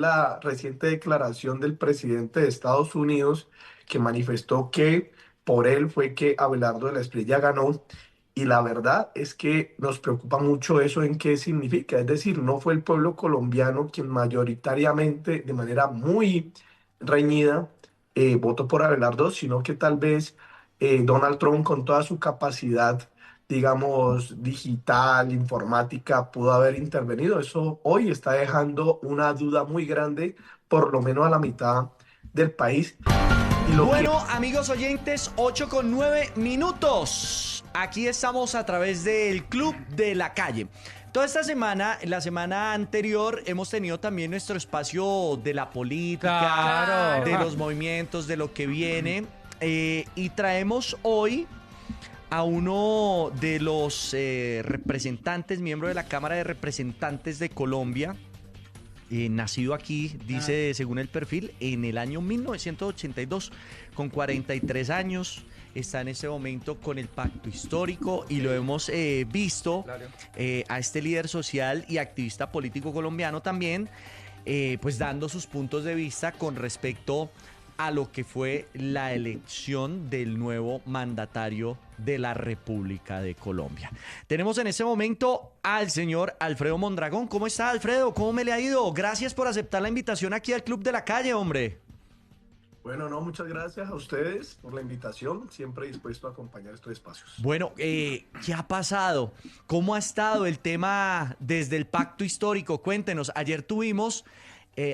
la reciente declaración del presidente de Estados Unidos que manifestó que por él fue que Abelardo de la Espriella ganó. Y la verdad es que nos preocupa mucho eso en qué significa. Es decir, no fue el pueblo colombiano quien mayoritariamente, de manera muy reñida, votó por Abelardo, sino que tal vez Donald Trump, con toda su capacidad, digamos, digital, informática, pudo haber intervenido. Eso hoy está dejando una duda muy grande, por lo menos a la mitad del país. Y lo que Bueno, amigos oyentes, 8:09. Aquí estamos a través del Club de la Calle. Toda esta semana, la semana anterior, hemos tenido también nuestro espacio de la política, Claro. de los movimientos, de lo que viene. Y traemos hoy a uno de los representantes, miembro de la Cámara de Representantes de Colombia, nacido aquí, dice según el perfil, en el año 1982, con 43 años. Está en este momento con el pacto histórico y lo hemos visto a este líder social y activista político colombiano también, pues dando sus puntos de vista con respecto a lo que fue la elección del nuevo mandatario de la República de Colombia. Tenemos en este momento al señor Alfredo Mondragón. ¿Cómo está, Alfredo? ¿Cómo me le ha ido? Gracias por aceptar la invitación aquí al Club de la Calle, hombre. Bueno, no, muchas gracias a ustedes por la invitación, siempre dispuesto a acompañar estos espacios. Bueno, ¿qué ha pasado? ¿Cómo ha estado el tema desde el pacto histórico? Cuéntenos. Ayer tuvimos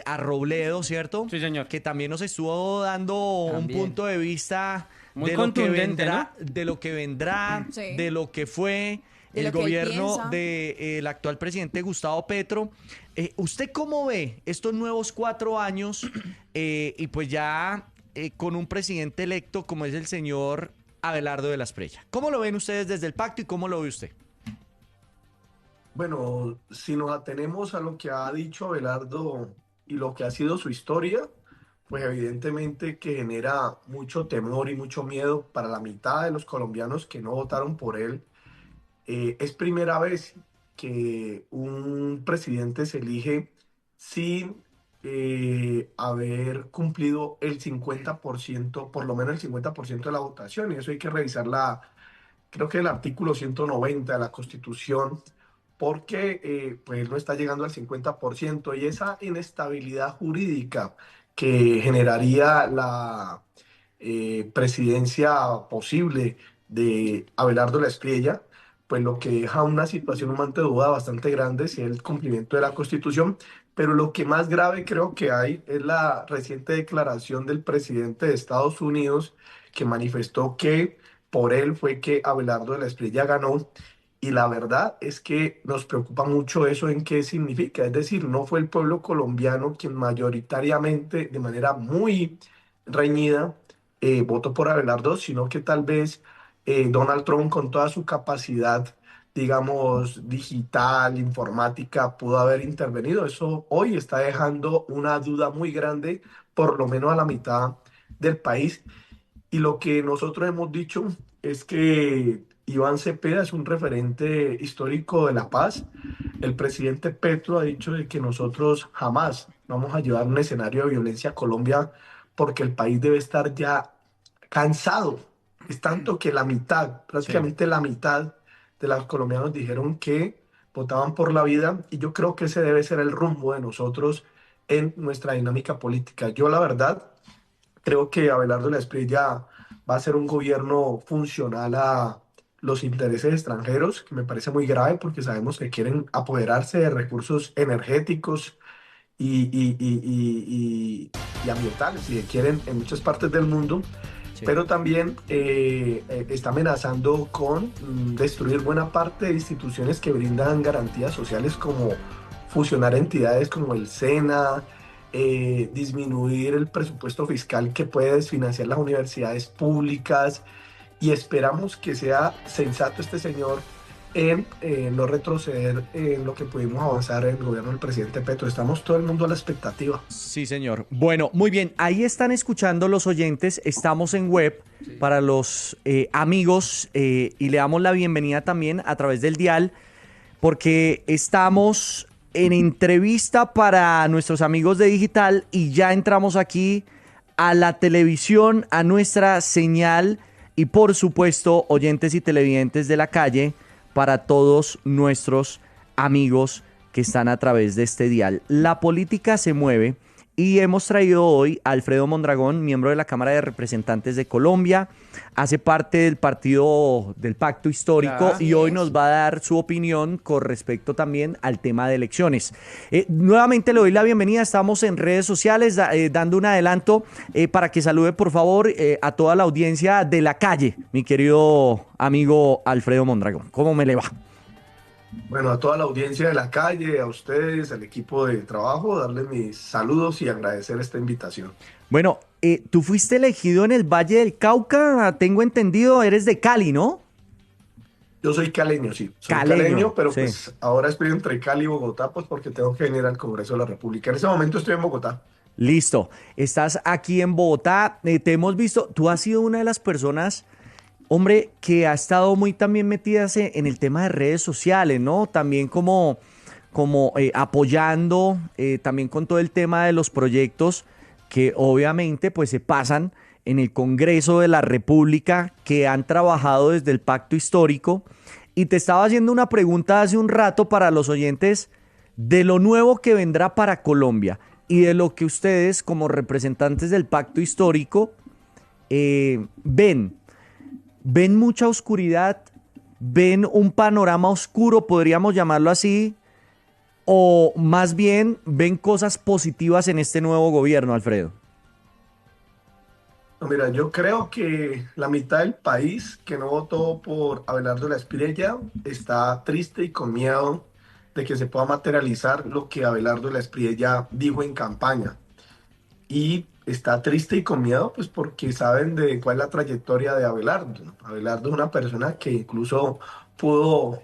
a Robledo, ¿cierto? Sí, señor. Que también nos estuvo dando También. un punto de vista Muy de lo que contundente, vendrá, ¿no? de lo que vendrá, Sí. de lo que fue De el lo que él gobierno piensa. del actual presidente Gustavo Petro. ¿Usted cómo ve estos nuevos 4 años y pues ya con un presidente electo como es el señor Abelardo de la Espriella? ¿Cómo lo ven ustedes desde el pacto y cómo lo ve usted? Bueno, si nos atenemos a lo que ha dicho Abelardo y lo que ha sido su historia, pues evidentemente que genera mucho temor y mucho miedo para la mitad de los colombianos que no votaron por él. Es primera vez que un presidente se elige sin haber cumplido el 50%, por lo menos el 50% de la votación, y eso hay que revisar creo que el artículo 190 de la Constitución, porque pues no está llegando al 50% y esa inestabilidad jurídica que generaría la presidencia posible de Abelardo La Espriella, pues lo que deja una situación, un manto de duda bastante grande si es el cumplimiento de la Constitución. Pero lo que más grave creo que hay es la reciente declaración del presidente de Estados Unidos que manifestó que por él fue que Abelardo de la Espriella ganó. Y la verdad es que nos preocupa mucho eso en qué significa. Es decir, no fue el pueblo colombiano quien mayoritariamente, de manera muy reñida, votó por Abelardo, sino que tal vez Donald Trump, con toda su capacidad, digamos, digital, informática, pudo haber intervenido. Eso hoy está dejando una duda muy grande, por lo menos a la mitad del país. Y lo que nosotros hemos dicho es que Iván Cepeda es un referente histórico de la paz. El presidente Petro ha dicho de que nosotros jamás vamos a llevar un escenario de violencia a Colombia porque el país debe estar ya cansado. Es tanto que la mitad, Sí. prácticamente la mitad de los colombianos dijeron que votaban por la vida, y yo creo que ese debe ser el rumbo de nosotros en nuestra dinámica política. Yo la verdad creo que Abelardo Espriella va a ser un gobierno funcional a los intereses extranjeros, que me parece muy grave porque sabemos que quieren apoderarse de recursos energéticos y ambientales, y que quieren en muchas partes del mundo, Sí. pero también está amenazando con destruir buena parte de instituciones que brindan garantías sociales, como fusionar entidades como el SENA, disminuir el presupuesto fiscal que puede desfinanciar las universidades públicas, y esperamos que sea sensato este señor en no retroceder en lo que pudimos avanzar en el gobierno del presidente Petro. Estamos todo el mundo a la expectativa. Sí, señor. Bueno, muy bien. Ahí están escuchando los oyentes. Estamos en web para los amigos y le damos la bienvenida también a través del dial porque estamos en entrevista para nuestros amigos de digital y ya entramos aquí a la televisión, a nuestra señal y por supuesto oyentes y televidentes de la calle para todos nuestros amigos que están a través de este dial. La política se mueve y hemos traído hoy a Alfredo Mondragón, miembro de la Cámara de Representantes de Colombia, hace parte del partido del Pacto Histórico y hoy nos va a dar su opinión con respecto también al tema de elecciones. Nuevamente le doy la bienvenida, estamos en redes sociales dando un adelanto para que salude por favor a toda la audiencia de la calle, mi querido amigo Alfredo Mondragón. ¿Cómo me le va? Bueno, a toda la audiencia de la calle, a ustedes, al equipo de trabajo, darles mis saludos y agradecer esta invitación. Bueno, tú fuiste elegido en el Valle del Cauca, tengo entendido, eres de Cali, ¿no? Yo soy caleño, sí, soy Caleño, caleño, pero sí. pues ahora estoy entre Cali y Bogotá, pues porque tengo que venir al Congreso de la República. En ese momento estoy en Bogotá. Listo, estás aquí en Bogotá, te hemos visto, tú has sido una de las personas, hombre, que ha estado muy también metidas en el tema de redes sociales, ¿no? También como apoyando, también con todo el tema de los proyectos que obviamente pues se pasan en el Congreso de la República, que han trabajado desde el Pacto Histórico. Y te estaba haciendo una pregunta hace un rato para los oyentes de lo nuevo que vendrá para Colombia y de lo que ustedes como representantes del Pacto Histórico ven. ¿Ven mucha oscuridad? ¿Ven un panorama oscuro, podríamos llamarlo así? ¿O más bien ven cosas positivas en este nuevo gobierno, Alfredo? No, mira, yo creo que la mitad del país que no votó por Abelardo Espriella está triste y con miedo de que se pueda materializar lo que Abelardo Espriella dijo en campaña. Y está triste y con miedo, pues porque saben de cuál es la trayectoria de Abelardo, ¿no? Abelardo es una persona que incluso pudo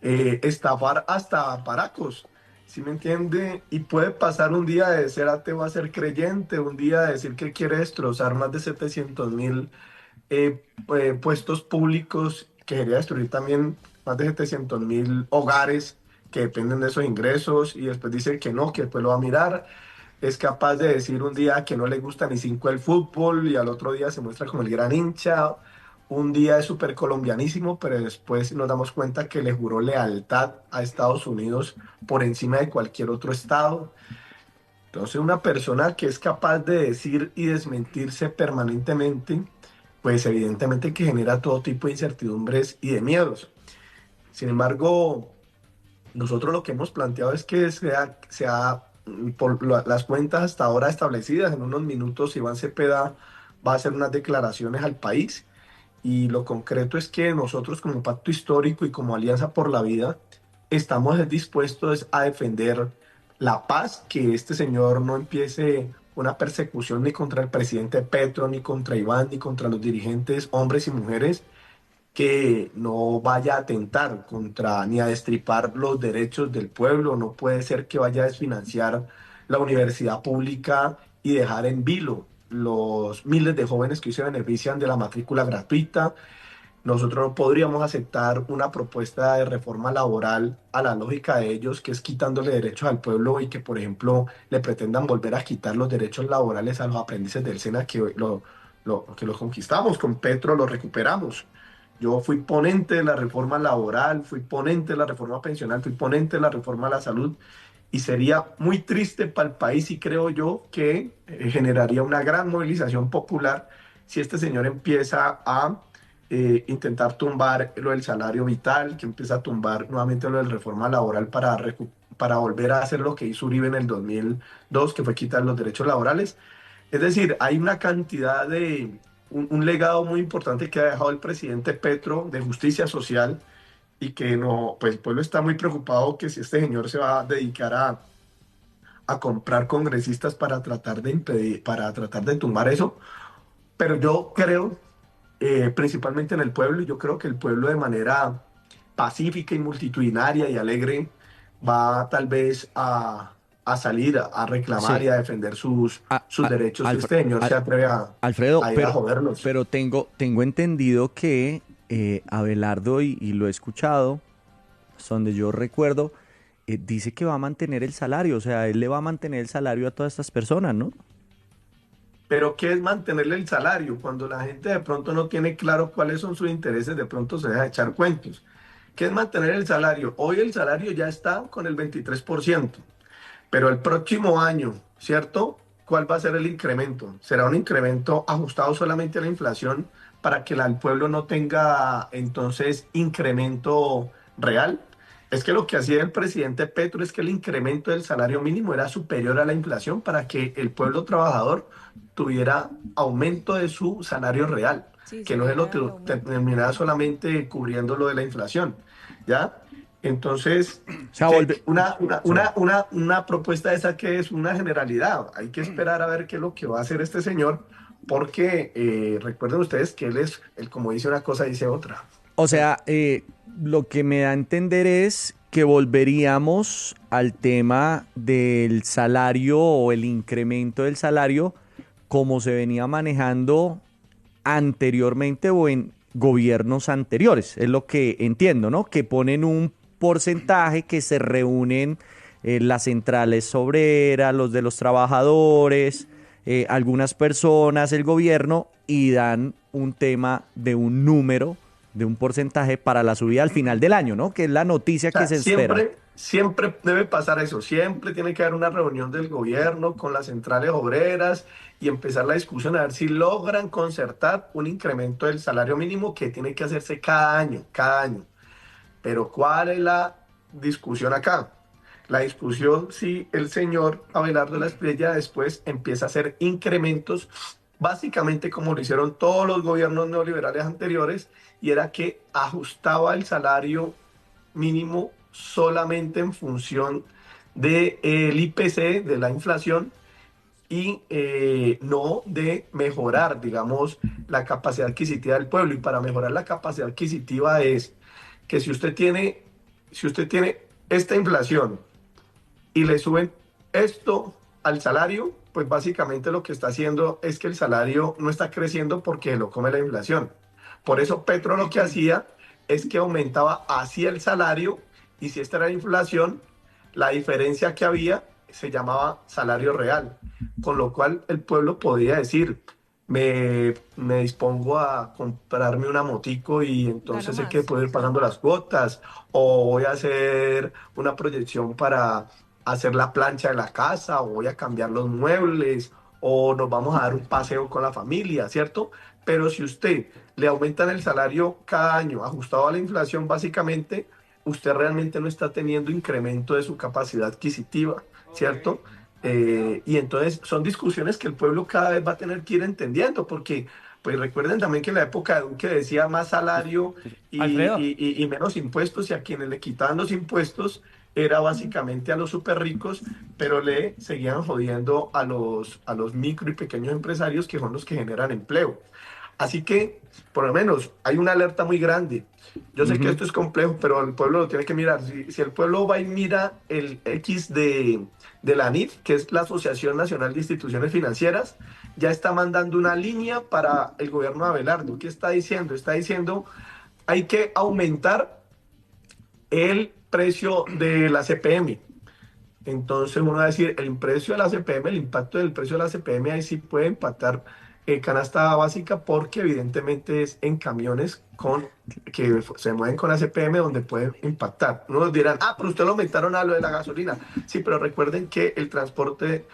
estafar hasta Paracos, ¿sí me entiende? Y puede pasar un día de ser ateo a ser creyente, un día de decir que quiere destrozar más de 700.000 puestos públicos, que quería destruir también más de 700.000 hogares que dependen de esos ingresos, y después dice que no, que después lo va a mirar. Es capaz de decir un día que no le gusta ni cinco el fútbol y al otro día se muestra como el gran hincha. Un día es súper colombianísimo, pero después nos damos cuenta que le juró lealtad a Estados Unidos por encima de cualquier otro estado. Entonces, una persona que es capaz de decir y desmentirse permanentemente, pues evidentemente que genera todo tipo de incertidumbres y de miedos. Sin embargo, nosotros lo que hemos planteado es que por las cuentas hasta ahora establecidas, en unos minutos Iván Cepeda va a hacer unas declaraciones al país, y lo concreto es que nosotros como Pacto Histórico y como Alianza por la Vida estamos dispuestos a defender la paz, que este señor no empiece una persecución ni contra el presidente Petro, ni contra Iván, ni contra los dirigentes, hombres y mujeres, que no vaya a atentar contra ni a destripar los derechos del pueblo. No puede ser que vaya a desfinanciar la universidad pública y dejar en vilo los miles de jóvenes que hoy se benefician de la matrícula gratuita. Nosotros no podríamos aceptar una propuesta de reforma laboral a la lógica de ellos, que es quitándole derechos al pueblo, y que, por ejemplo, le pretendan volver a quitar los derechos laborales a los aprendices del SENA, que los conquistamos, con Petro los recuperamos. Yo fui ponente de la reforma laboral, fui ponente de la reforma pensional, fui ponente de la reforma a la salud, y sería muy triste para el país, y creo yo que generaría una gran movilización popular si este señor empieza a intentar tumbar lo del salario vital, que empieza a tumbar nuevamente lo de la reforma laboral para volver a hacer lo que hizo Uribe en el 2002, que fue quitar los derechos laborales. Es decir, hay una cantidad un legado muy importante que ha dejado el presidente Petro de justicia social, y que no, pues el pueblo está muy preocupado que si este señor se va a dedicar a comprar congresistas para tratar de impedir, para tratar de tumbar eso. Pero yo creo, principalmente en el pueblo, y yo creo que el pueblo de manera pacífica y multitudinaria y alegre va tal vez a salir a reclamar Sí. y a defender sus derechos, si este señor se Al- atreve Alfredo, a ir a joderlos. pero tengo entendido que Abelardo, y lo he escuchado, hasta donde yo recuerdo, dice que va a mantener el salario, o sea, él le va a mantener el salario a todas estas personas, ¿no? Pero ¿qué es mantenerle el salario? Cuando la gente de pronto no tiene claro cuáles son sus intereses, de pronto se deja de echar cuentos. ¿Qué es mantener el salario? Hoy el salario ya está con el 23%, pero el próximo año, ¿cierto? ¿Cuál va a ser el incremento? ¿Será un incremento ajustado solamente a la inflación para que el pueblo no tenga entonces incremento real? Es que lo que hacía el presidente Petro es que el incremento del salario mínimo era superior a la inflación para que el pueblo trabajador tuviera aumento de su salario real, Sí, que se no se lo viera el aumento. terminara solamente cubriendo lo de la inflación, ¿ya? Entonces, O sea, que volve... Sí. una propuesta esa que es una generalidad. Hay que esperar a ver qué es lo que va a hacer este señor, porque recuerden ustedes que él como dice una cosa, dice otra. O sea, lo que me da a entender es que volveríamos al tema del salario o el incremento del salario como se venía manejando anteriormente o en gobiernos anteriores. Es lo que entiendo, ¿no? Que ponen un porcentaje que se reúnen las centrales obreras, los de los trabajadores, algunas personas, el gobierno, y dan un tema de un número, de un porcentaje para la subida al final del año, ¿no? Que es la noticia O que sea, se espera. siempre debe pasar eso. Siempre tiene que haber una reunión del gobierno con las centrales obreras y empezar la discusión a ver si logran concertar un incremento del salario mínimo que tiene que hacerse cada año, cada año. Pero ¿cuál es la discusión acá? La discusión si el señor Abelardo de la Espriella después empieza a hacer incrementos, básicamente como lo hicieron todos los gobiernos neoliberales anteriores, y era que ajustaba el salario mínimo solamente en función del IPC, de la inflación, y no de mejorar, digamos, la capacidad adquisitiva del pueblo. Y para mejorar la capacidad adquisitiva es que si usted tiene esta inflación y le suben esto al salario, pues básicamente lo que está haciendo es que el salario no está creciendo porque lo come la inflación. Por eso Petro lo que hacía es que aumentaba así el salario, y si esta era la inflación, la diferencia que había se llamaba salario real, con lo cual el pueblo podía decir, me dispongo a comprarme una motico y Gano entonces sé que más. puedo ir pagando las cuotas, o voy a hacer una proyección para hacer la plancha de la casa, o voy a cambiar los muebles, o nos vamos a dar un paseo con la familia, ¿cierto? Pero si usted le aumentan el salario cada año ajustado a la inflación, básicamente usted realmente no está teniendo incremento de su capacidad adquisitiva, ¿cierto? Y entonces son discusiones que el pueblo cada vez va a tener que ir entendiendo, porque pues recuerden también que en la época de Duque decía más salario Alfredo. y menos impuestos, y a quienes le quitaban los impuestos era básicamente a los súper ricos, pero le seguían jodiendo a los micro y pequeños empresarios, que son los que generan empleo. Así que, por lo menos, hay una alerta muy grande. Yo sé que Ujú. esto es complejo, pero el pueblo lo tiene que mirar. Si el pueblo va y mira el X de la ANIF, que es la Asociación Nacional de Instituciones Financieras, ya está mandando una línea para el gobierno de Abelardo. ¿Qué está diciendo? Está diciendo, hay que aumentar el precio de la CPM. Entonces uno va a decir, el precio de la CPM, el impacto del precio de la CPM, ahí sí puede impactar canasta básica, porque evidentemente es en camiones que se mueven con la CPM donde puede impactar. Unos dirán, ah, pero usted lo aumentaron a lo de la gasolina. Sí, pero recuerden que el transporte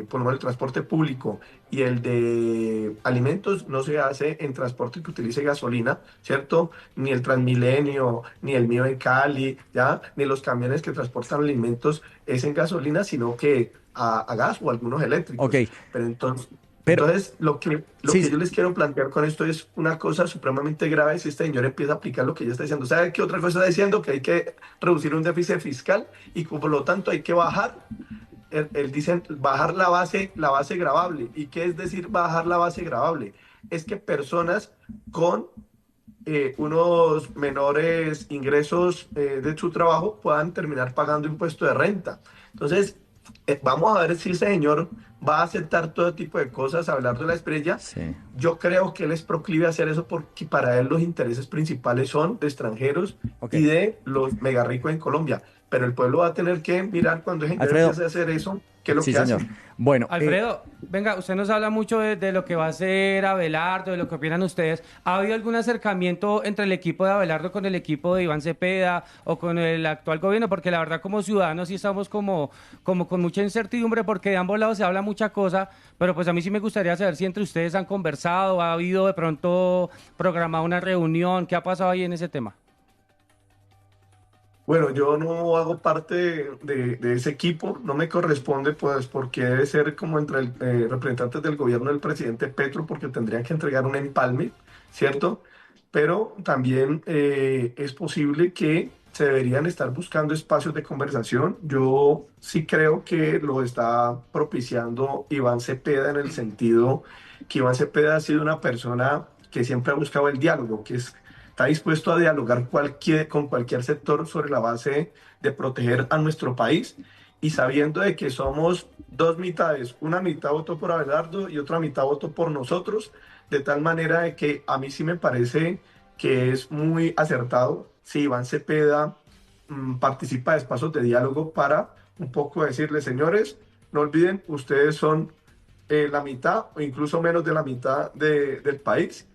por lo menos el transporte público y el de alimentos no se hace en transporte que utilice gasolina, ¿cierto? Ni el Transmilenio, ni el mío en Cali, ¿ya? Ni los camiones que transportan alimentos es en gasolina, sino que a gas o algunos Ok, eléctricos. Pero entonces, pero lo que sí, yo les quiero plantear con esto es una cosa supremamente grave si este señor empieza a aplicar lo que ella está diciendo. ¿Sabe qué otra cosa está diciendo? Que hay que reducir un déficit fiscal y por lo tanto hay que bajar él dice bajar la base gravable. ¿Y qué es decir bajar la base gravable? Es que personas con unos menores ingresos de su trabajo puedan terminar pagando impuesto de renta. Entonces, vamos a ver si el señor va a aceptar todo tipo de cosas, hablar de la estrella. Sí. Yo creo que él es proclive a hacer eso porque para él los intereses principales son de extranjeros Ok. y de los mega ricos en Colombia. Pero el pueblo va a tener que mirar cuando ese señor Alfredo, empiece a hacer eso, qué es lo sí, que hace. señor. Bueno, Alfredo, venga, usted nos habla mucho de lo que va a hacer Abelardo, de lo que opinan ustedes. ¿Ha habido algún acercamiento entre el equipo de Abelardo con el equipo de Iván Cepeda o con el actual gobierno? Porque la verdad como ciudadanos sí estamos como con mucha incertidumbre porque de ambos lados se habla mucha cosa, pero pues a mí sí me gustaría saber si entre ustedes han conversado, ha habido de pronto programada una reunión, ¿qué ha pasado ahí en ese tema? Bueno, yo no hago parte de ese equipo, no me corresponde, pues, porque debe ser como entre representantes del gobierno del presidente Petro, porque tendrían que entregar un empalme, ¿cierto? Pero también es posible que se deberían estar buscando espacios de conversación. Yo sí creo que lo está propiciando Iván Cepeda en el sentido que Iván Cepeda ha sido una persona que siempre ha buscado el diálogo, está dispuesto a dialogar con cualquier sector sobre la base de proteger a nuestro país y sabiendo de que somos dos mitades, una mitad votó por Abelardo y otra mitad votó por nosotros, de tal manera de que a mí sí me parece que es muy acertado si Iván Cepeda participa de espacios de diálogo para un poco decirle, señores, no olviden, ustedes son la mitad o incluso menos de la mitad del país.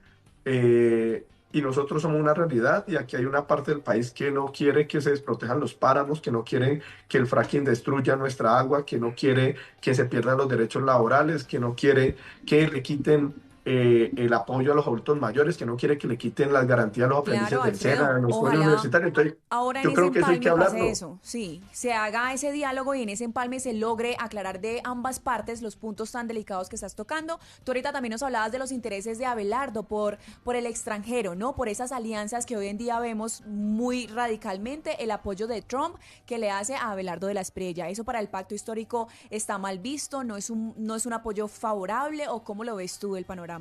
Y nosotros somos una realidad y aquí hay una parte del país que no quiere que se desprotejan los páramos, que no quiere que el fracking destruya nuestra agua, que no quiere que se pierdan los derechos laborales, que no quiere que le quiten el apoyo a los adultos mayores, que no quiere que le quiten las garantías a los aprendices Claro, del SENA, a Alfredo, los jóvenes ojalá universitarios. Entonces, ahora en yo ese creo que eso hay que empalme pase hablarlo. eso, sí, se haga ese diálogo y en ese empalme se logre aclarar de ambas partes los puntos tan delicados que estás tocando. Tú ahorita también nos hablabas de los intereses de Abelardo por el extranjero, ¿no? Por esas alianzas que hoy en día vemos muy radicalmente, el apoyo de Trump que le hace a Abelardo de la Espriella. ¿Eso para el pacto histórico está mal visto? No es un apoyo favorable o cómo lo ves tú el panorama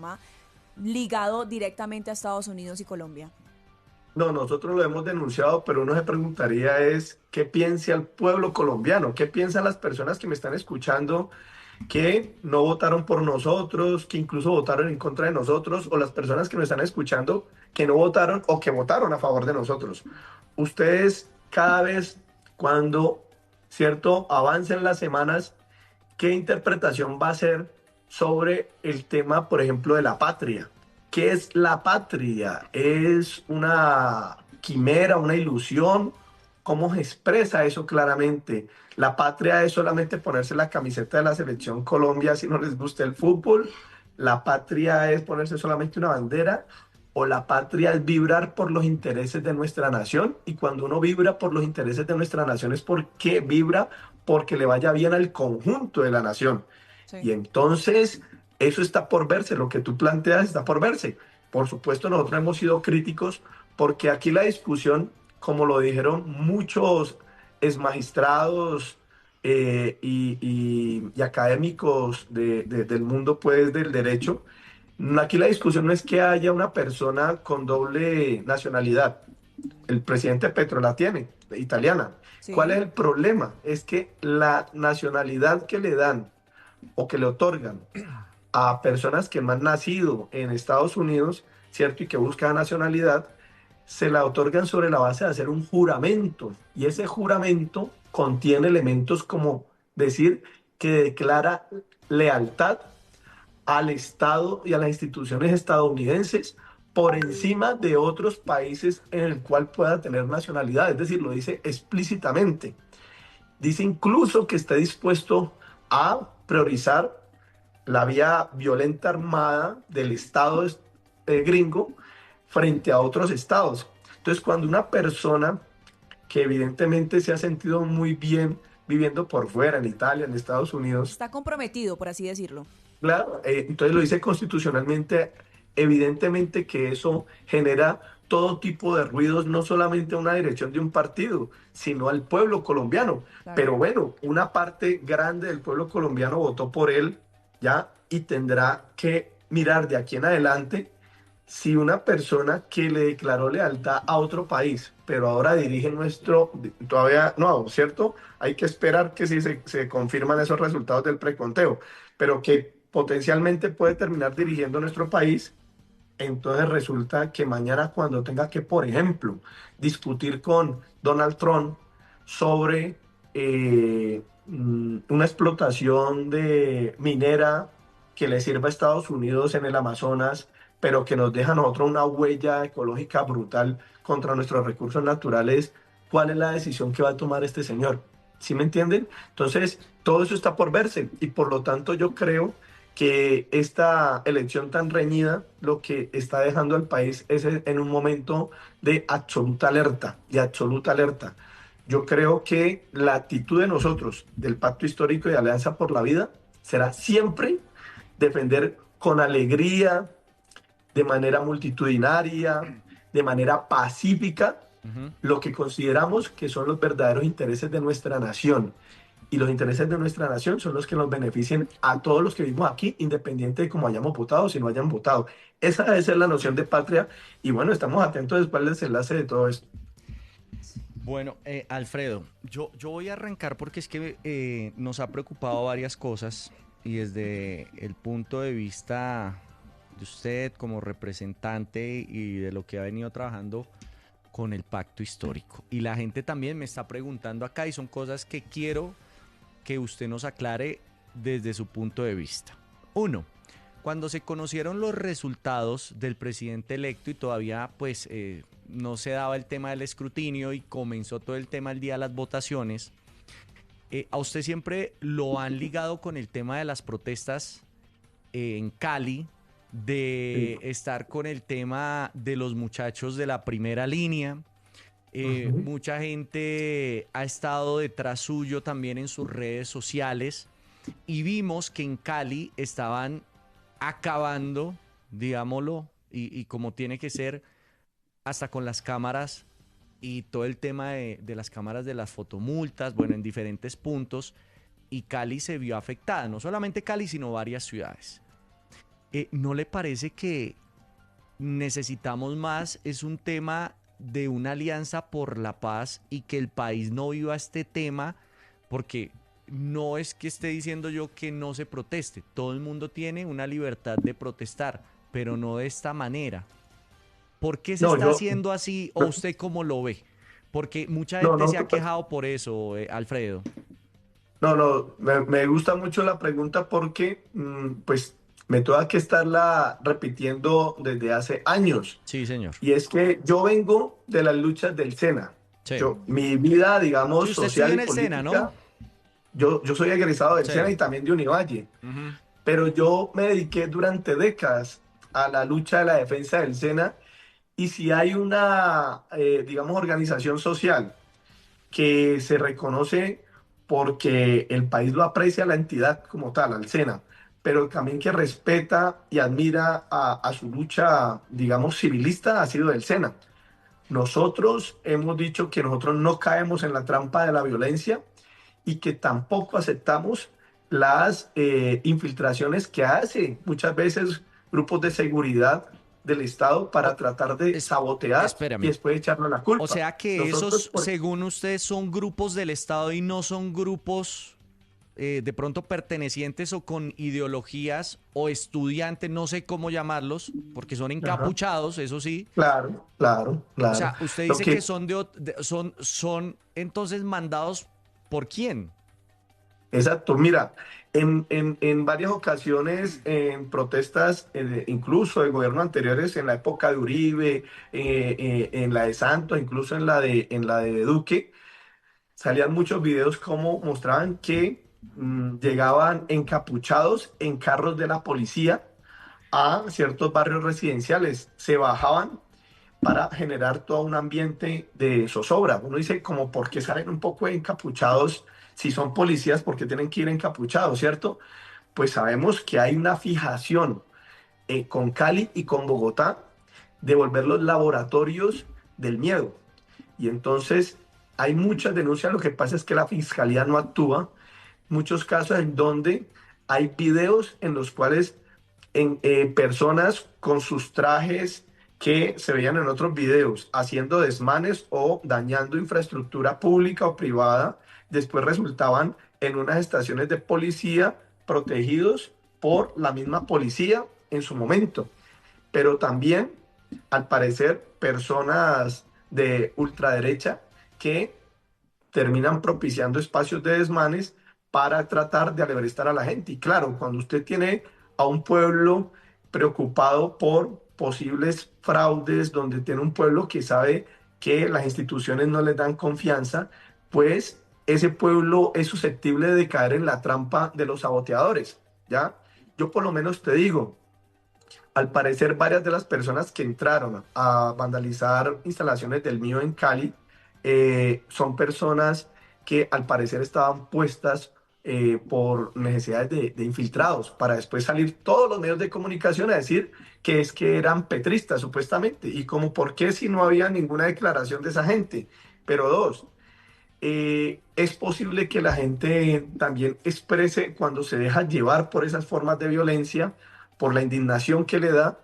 ligado directamente a Estados Unidos y Colombia? No, nosotros lo hemos denunciado, pero uno se preguntaría es qué piensa el pueblo colombiano, qué piensan las personas que me están escuchando que no votaron por nosotros, que incluso votaron en contra de nosotros, o las personas que nos están escuchando que no votaron o que votaron a favor de nosotros. Ustedes cada vez cuando, ¿cierto?, avancen las semanas, ¿qué interpretación va a ser sobre el tema, por ejemplo, de la patria? ¿Qué es la patria? ¿Es una quimera, una ilusión? ¿Cómo se expresa eso claramente? La patria es solamente ponerse la camiseta de la selección Colombia si no les gusta el fútbol. La patria es ponerse solamente una bandera. O la patria es vibrar por los intereses de nuestra nación. Y cuando uno vibra por los intereses de nuestra nación es porque vibra porque le vaya bien al conjunto de la nación. Sí. Y entonces eso está por verse, lo que tú planteas está por verse. Por supuesto, nosotros hemos sido críticos porque aquí la discusión, como lo dijeron muchos exmagistrados y académicos del mundo pues, del derecho, aquí la discusión no es que haya una persona con doble nacionalidad. El presidente Petro la tiene, italiana. ¿Cuál es Sí. el problema? Es que la nacionalidad que le dan o que le otorgan a personas que no han nacido en Estados Unidos, ¿cierto? Y que buscan nacionalidad, se la otorgan sobre la base de hacer un juramento. Y ese juramento contiene elementos como decir que declara lealtad al Estado y a las instituciones estadounidenses por encima de otros países en el cual pueda tener nacionalidad. Es decir, lo dice explícitamente. Dice incluso que está dispuesto a priorizar la vía violenta armada del Estado gringo frente a otros estados. Entonces, cuando una persona que evidentemente se ha sentido muy bien viviendo por fuera, en Italia, en Estados Unidos, Está comprometido, por así decirlo. claro, entonces lo dice constitucionalmente, evidentemente que eso genera todo tipo de ruidos, no solamente a una dirección de un partido, sino al pueblo colombiano. Claro. Pero bueno, una parte grande del pueblo colombiano votó por él, ¿ya? Y tendrá que mirar de aquí en adelante si una persona que le declaró lealtad a otro país, pero ahora dirige nuestro, todavía no, ¿cierto? Hay que esperar que si se confirman esos resultados del preconteo, pero que potencialmente puede terminar dirigiendo nuestro país, entonces resulta que mañana cuando tenga que, por ejemplo, discutir con Donald Trump sobre una explotación de minera que le sirva a Estados Unidos en el Amazonas, pero que nos deja a nosotros una huella ecológica brutal contra nuestros recursos naturales, ¿cuál es la decisión que va a tomar este señor? ¿Sí me entienden? Entonces, todo eso está por verse y por lo tanto yo creo que esta elección tan reñida lo que está dejando al país es en un momento de absoluta alerta, de absoluta alerta. Yo creo que la actitud de nosotros, del Pacto Histórico de Alianza por la Vida, será siempre defender con alegría, de manera multitudinaria, de manera pacífica, Ujú. lo que consideramos que son los verdaderos intereses de nuestra nación. Y los intereses de nuestra nación son los que nos beneficien a todos los que vivimos aquí, independiente de cómo hayamos votado o si no hayan votado. Esa debe ser la noción de patria. Y bueno, estamos atentos después del desenlace de todo esto. Bueno, Alfredo, yo voy a arrancar porque es que nos ha preocupado varias cosas y desde el punto de vista de usted como representante y de lo que ha venido trabajando con el pacto histórico. Y la gente también me está preguntando acá y son cosas que quiero que usted nos aclare desde su punto de vista. Uno, cuando se conocieron los resultados del presidente electo y todavía pues no se daba el tema del escrutinio y comenzó todo el tema el día de las votaciones, a usted siempre lo han ligado con el tema de las protestas en Cali, Sí. de estar con el tema de los muchachos de la primera línea. Ujú. Mucha gente ha estado detrás suyo también en sus redes sociales y vimos que en Cali estaban acabando, digámoslo, y como tiene que ser, hasta con las cámaras y todo el tema de las cámaras de las fotomultas, bueno, en diferentes puntos, y Cali se vio afectada, no solamente Cali, sino varias ciudades. ¿No le parece que necesitamos más? Es un tema de una alianza por la paz y que el país no viva este tema, porque no es que esté diciendo yo que no se proteste, todo el mundo tiene una libertad de protestar, pero no de esta manera. ¿Por qué se No, está yo, haciendo así o usted cómo lo ve? Porque mucha no, gente no, se ha quejado por eso, Alfredo. no, me gusta mucho la pregunta porque, pues, me toca que estarla repitiendo desde hace años. Sí, señor. Y es que yo vengo de las luchas del SENA. Sí. Mi vida, Sí, digamos, usted social estudió y en el SENA, ¿no? política, yo soy egresado del SENA Sí. y también de Univalle, Ujú. pero yo me dediqué durante décadas a la lucha de la defensa del SENA y si hay una, digamos, organización social que se reconoce porque el país lo aprecia a la entidad como tal, al SENA, pero también que respeta y admira a su lucha, digamos, civilista, ha sido el SENA. Nosotros hemos dicho que nosotros no caemos en la trampa de la violencia y que tampoco aceptamos las infiltraciones que hace muchas veces grupos de seguridad del Estado O- para tratar de es- sabotear y espérame. después echarnos la O culpa. sea que Nosotros, esos, según ustedes, son grupos del Estado y no son grupos de pronto pertenecientes o con ideologías o estudiantes, no sé cómo llamarlos, porque son ajá, encapuchados, eso sí. claro, claro, O claro. sea, usted Lo dice que que, son son entonces mandados por quién. exacto, mira, en varias ocasiones, en protestas, incluso de gobiernos anteriores, en la época de Uribe, en la de Santos, incluso en la de Duque, salían muchos videos como mostraban que llegaban encapuchados en carros de la policía a ciertos barrios residenciales, se bajaban para generar todo un ambiente de zozobra. Uno dice como, ¿por qué salen un poco encapuchados si son policías? ¿Por qué tienen que ir encapuchados, cierto? Pues sabemos que hay una fijación con Cali y con Bogotá de volver los laboratorios del miedo. Y entonces hay muchas denuncias, lo que pasa es que la fiscalía no actúa, muchos casos en donde hay videos en los cuales personas con sus trajes que se veían en otros videos haciendo desmanes o dañando infraestructura pública o privada, después resultaban en unas estaciones de policía protegidos por la misma policía en su momento. Pero también, al parecer, personas de ultraderecha que terminan propiciando espacios de desmanes para tratar de alebrestar a la gente. Y claro, cuando usted tiene a un pueblo preocupado por posibles fraudes, donde tiene un pueblo que sabe que las instituciones no les dan confianza, pues ese pueblo es susceptible de caer en la trampa de los saboteadores, ¿ya? Yo por lo menos te digo, al parecer varias de las personas que entraron a vandalizar instalaciones del mío en Cali son personas que al parecer estaban puestas por necesidades de infiltrados para después salir todos los medios de comunicación a decir que es que eran petristas supuestamente y como por qué si no había ninguna declaración de esa gente. Pero dos, es posible que la gente también exprese cuando se deja llevar por esas formas de violencia, por la indignación que le da,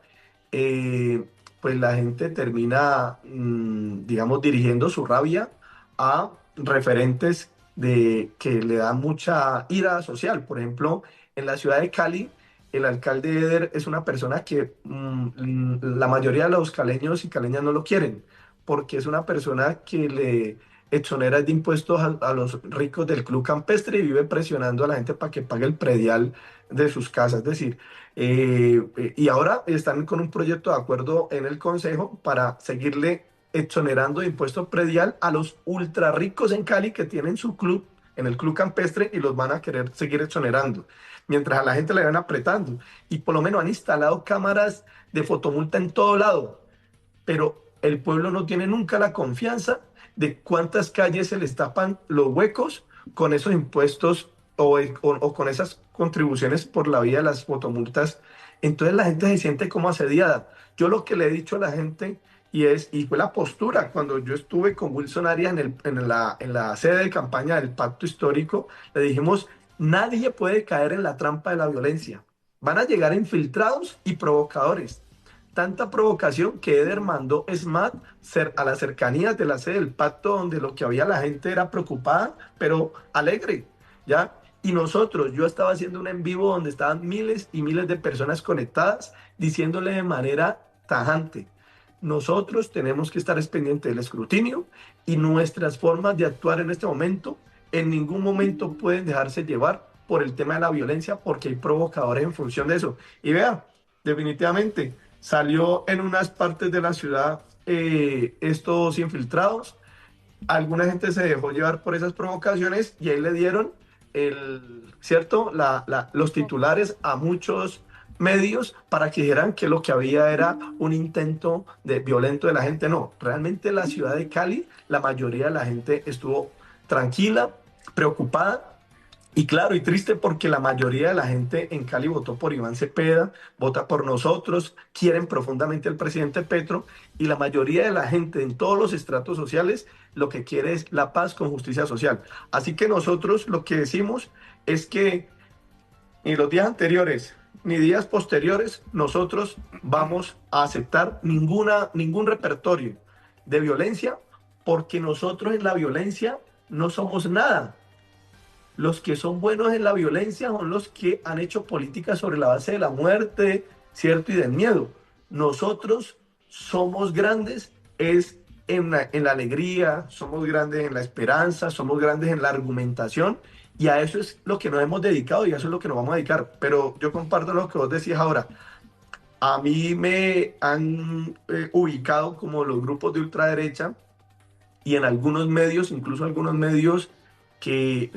eh, pues la gente termina, digamos, dirigiendo su rabia a referentes de que le dan mucha ira social. Por ejemplo, en la ciudad de Cali, el alcalde Eder es una persona que la mayoría de los caleños y caleñas no lo quieren, porque es una persona que le exonera de impuestos a los ricos del club campestre y vive presionando a la gente para que pague el predial de sus casas. Es decir, y ahora están con un proyecto de acuerdo en el Consejo para seguirle exonerando de impuestos predial a los ultra ricos en Cali que tienen su club en el club campestre y los van a querer seguir exonerando, mientras a la gente le van apretando. Y por lo menos han instalado cámaras de fotomulta en todo lado, pero el pueblo no tiene nunca la confianza de cuántas calles se les tapan los huecos con esos impuestos o con esas contribuciones por la vía de las fotomultas. Entonces la gente se siente como asediada. Yo lo que le he dicho a la gente y fue la postura cuando yo estuve con Wilson Arias en la sede de campaña del Pacto Histórico, le dijimos, nadie puede caer en la trampa de la violencia. Van a llegar infiltrados y provocadores. Tanta provocación que Eder mandó SMAT a las cercanías de la sede del pacto, donde lo que había la gente era preocupada, pero alegre, ¿ya? Y nosotros, yo estaba haciendo un en vivo donde estaban miles y miles de personas conectadas, diciéndole de manera tajante, nosotros tenemos que estar pendientes del escrutinio y nuestras formas de actuar en este momento en ningún momento pueden dejarse llevar por el tema de la violencia porque hay provocadores en función de eso. Y vea, definitivamente salió en unas partes de la ciudad estos infiltrados, alguna gente se dejó llevar por esas provocaciones y ahí le dieron ¿cierto? Los titulares a muchos medios para que dijeran que lo que había era un intento violento de la gente. No, realmente la ciudad de Cali, la mayoría de la gente estuvo tranquila, preocupada y claro, y triste porque la mayoría de la gente en Cali votó por Iván Cepeda, vota por nosotros, quieren profundamente al presidente Petro y la mayoría de la gente en todos los estratos sociales lo que quiere es la paz con justicia social. Así que nosotros lo que decimos es que ni los días anteriores ni días posteriores nosotros vamos a aceptar ningún repertorio de violencia porque nosotros en la violencia no somos nada. Los que son buenos en la violencia son los que han hecho política sobre la base de la muerte, ¿cierto? Y del miedo. Nosotros somos grandes es en la alegría, somos grandes en la esperanza, somos grandes en la argumentación y a eso es lo que nos hemos dedicado y a eso es lo que nos vamos a dedicar. Pero yo comparto lo que vos decías ahora. A mí me han ubicado como los grupos de ultraderecha y en algunos medios, incluso algunos medios que,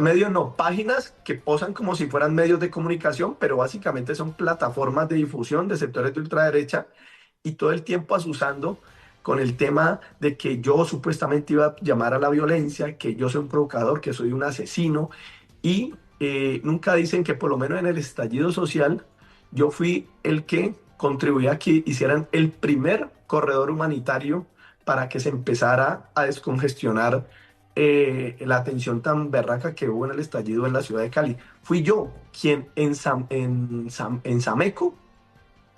medios no, páginas que posan como si fueran medios de comunicación, pero básicamente son plataformas de difusión de sectores de ultraderecha y todo el tiempo asusando con el tema de que yo supuestamente iba a llamar a la violencia, que yo soy un provocador, que soy un asesino y nunca dicen que por lo menos en el estallido social yo fui el que contribuía a que hicieran el primer corredor humanitario para que se empezara a descongestionar la tensión tan berraca que hubo en el estallido en la ciudad de Cali. Fui yo quien en Sameco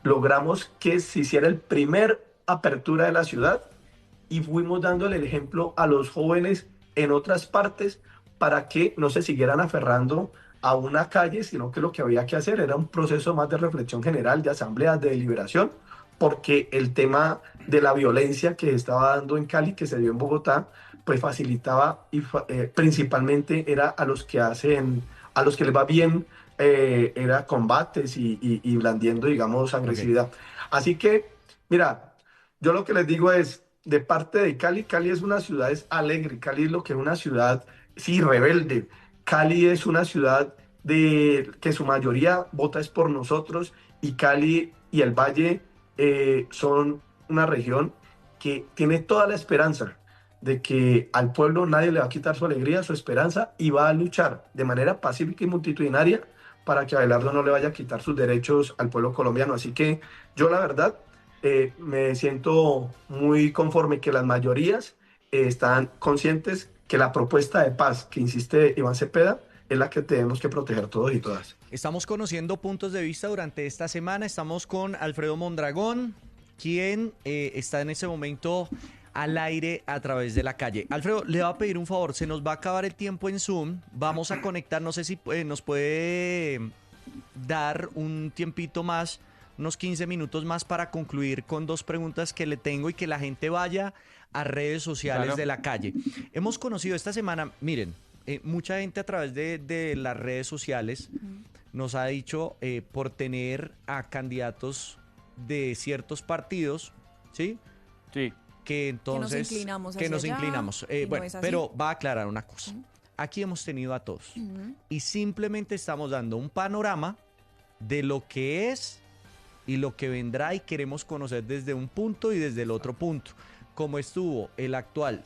logramos que se hiciera el primer apertura de la ciudad y fuimos dándole el ejemplo a los jóvenes en otras partes para que no se siguieran aferrando a una calle, sino que lo que había que hacer era un proceso más de reflexión general, de asambleas, de deliberación, porque el tema de la violencia que estaba dando en Cali, que se dio en Bogotá, pues facilitaba y principalmente era a los que hacen, a los que les va bien, era combates y blandiendo, digamos, Ok. agresividad. Así que, mira, yo lo que les digo es, de parte de Cali, Cali es una ciudad es alegre, Cali es lo que es una ciudad, sí, rebelde. Cali es una ciudad de que su mayoría vota es por nosotros y Cali y el Valle son una región que tiene toda la esperanza de que al pueblo nadie le va a quitar su alegría, su esperanza y va a luchar de manera pacífica y multitudinaria para que Abelardo no le vaya a quitar sus derechos al pueblo colombiano. Así que yo la verdad me siento muy conforme que las mayorías están conscientes que la propuesta de paz que insiste Iván Cepeda es la que tenemos que proteger todos y todas. Estamos conociendo puntos de vista durante esta semana. Estamos con Alfredo Mondragón, quien está en ese momento al aire a través de la calle. Alfredo, le va a pedir un favor. Se nos va a acabar el tiempo en Zoom. Vamos a conectar. No sé si nos puede dar un tiempito más, unos 15 minutos más para concluir con dos preguntas que le tengo y que la gente vaya a redes sociales Claro. de la calle. Hemos conocido esta semana, miren, mucha gente a través de las redes sociales nos ha dicho por tener a candidatos de ciertos partidos, ¿sí? Sí. Que entonces inclinamos que hacia nos allá, inclinamos. y no Bueno, es así. pero va a aclarar una cosa. Aquí hemos tenido a todos y simplemente estamos dando un panorama de lo que es y lo que vendrá y queremos conocer desde un punto y desde el otro punto. Como estuvo el actual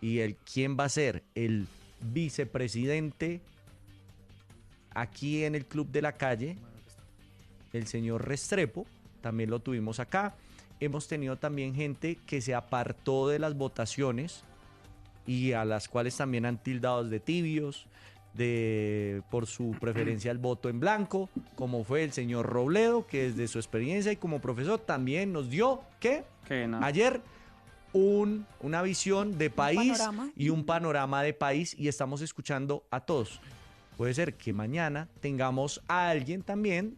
y el quién va a ser el vicepresidente aquí en el Club de la Calle, el señor Restrepo, también lo tuvimos acá. Hemos tenido también gente que se apartó de las votaciones y a las cuales también han tildado de tibios, por su preferencia al voto en blanco, como fue el señor Robledo, que desde su experiencia y como profesor también nos dio, ¿qué? Que no. Ayer una visión de país panorama. y un panorama de país y estamos escuchando a todos. Puede ser que mañana tengamos a alguien también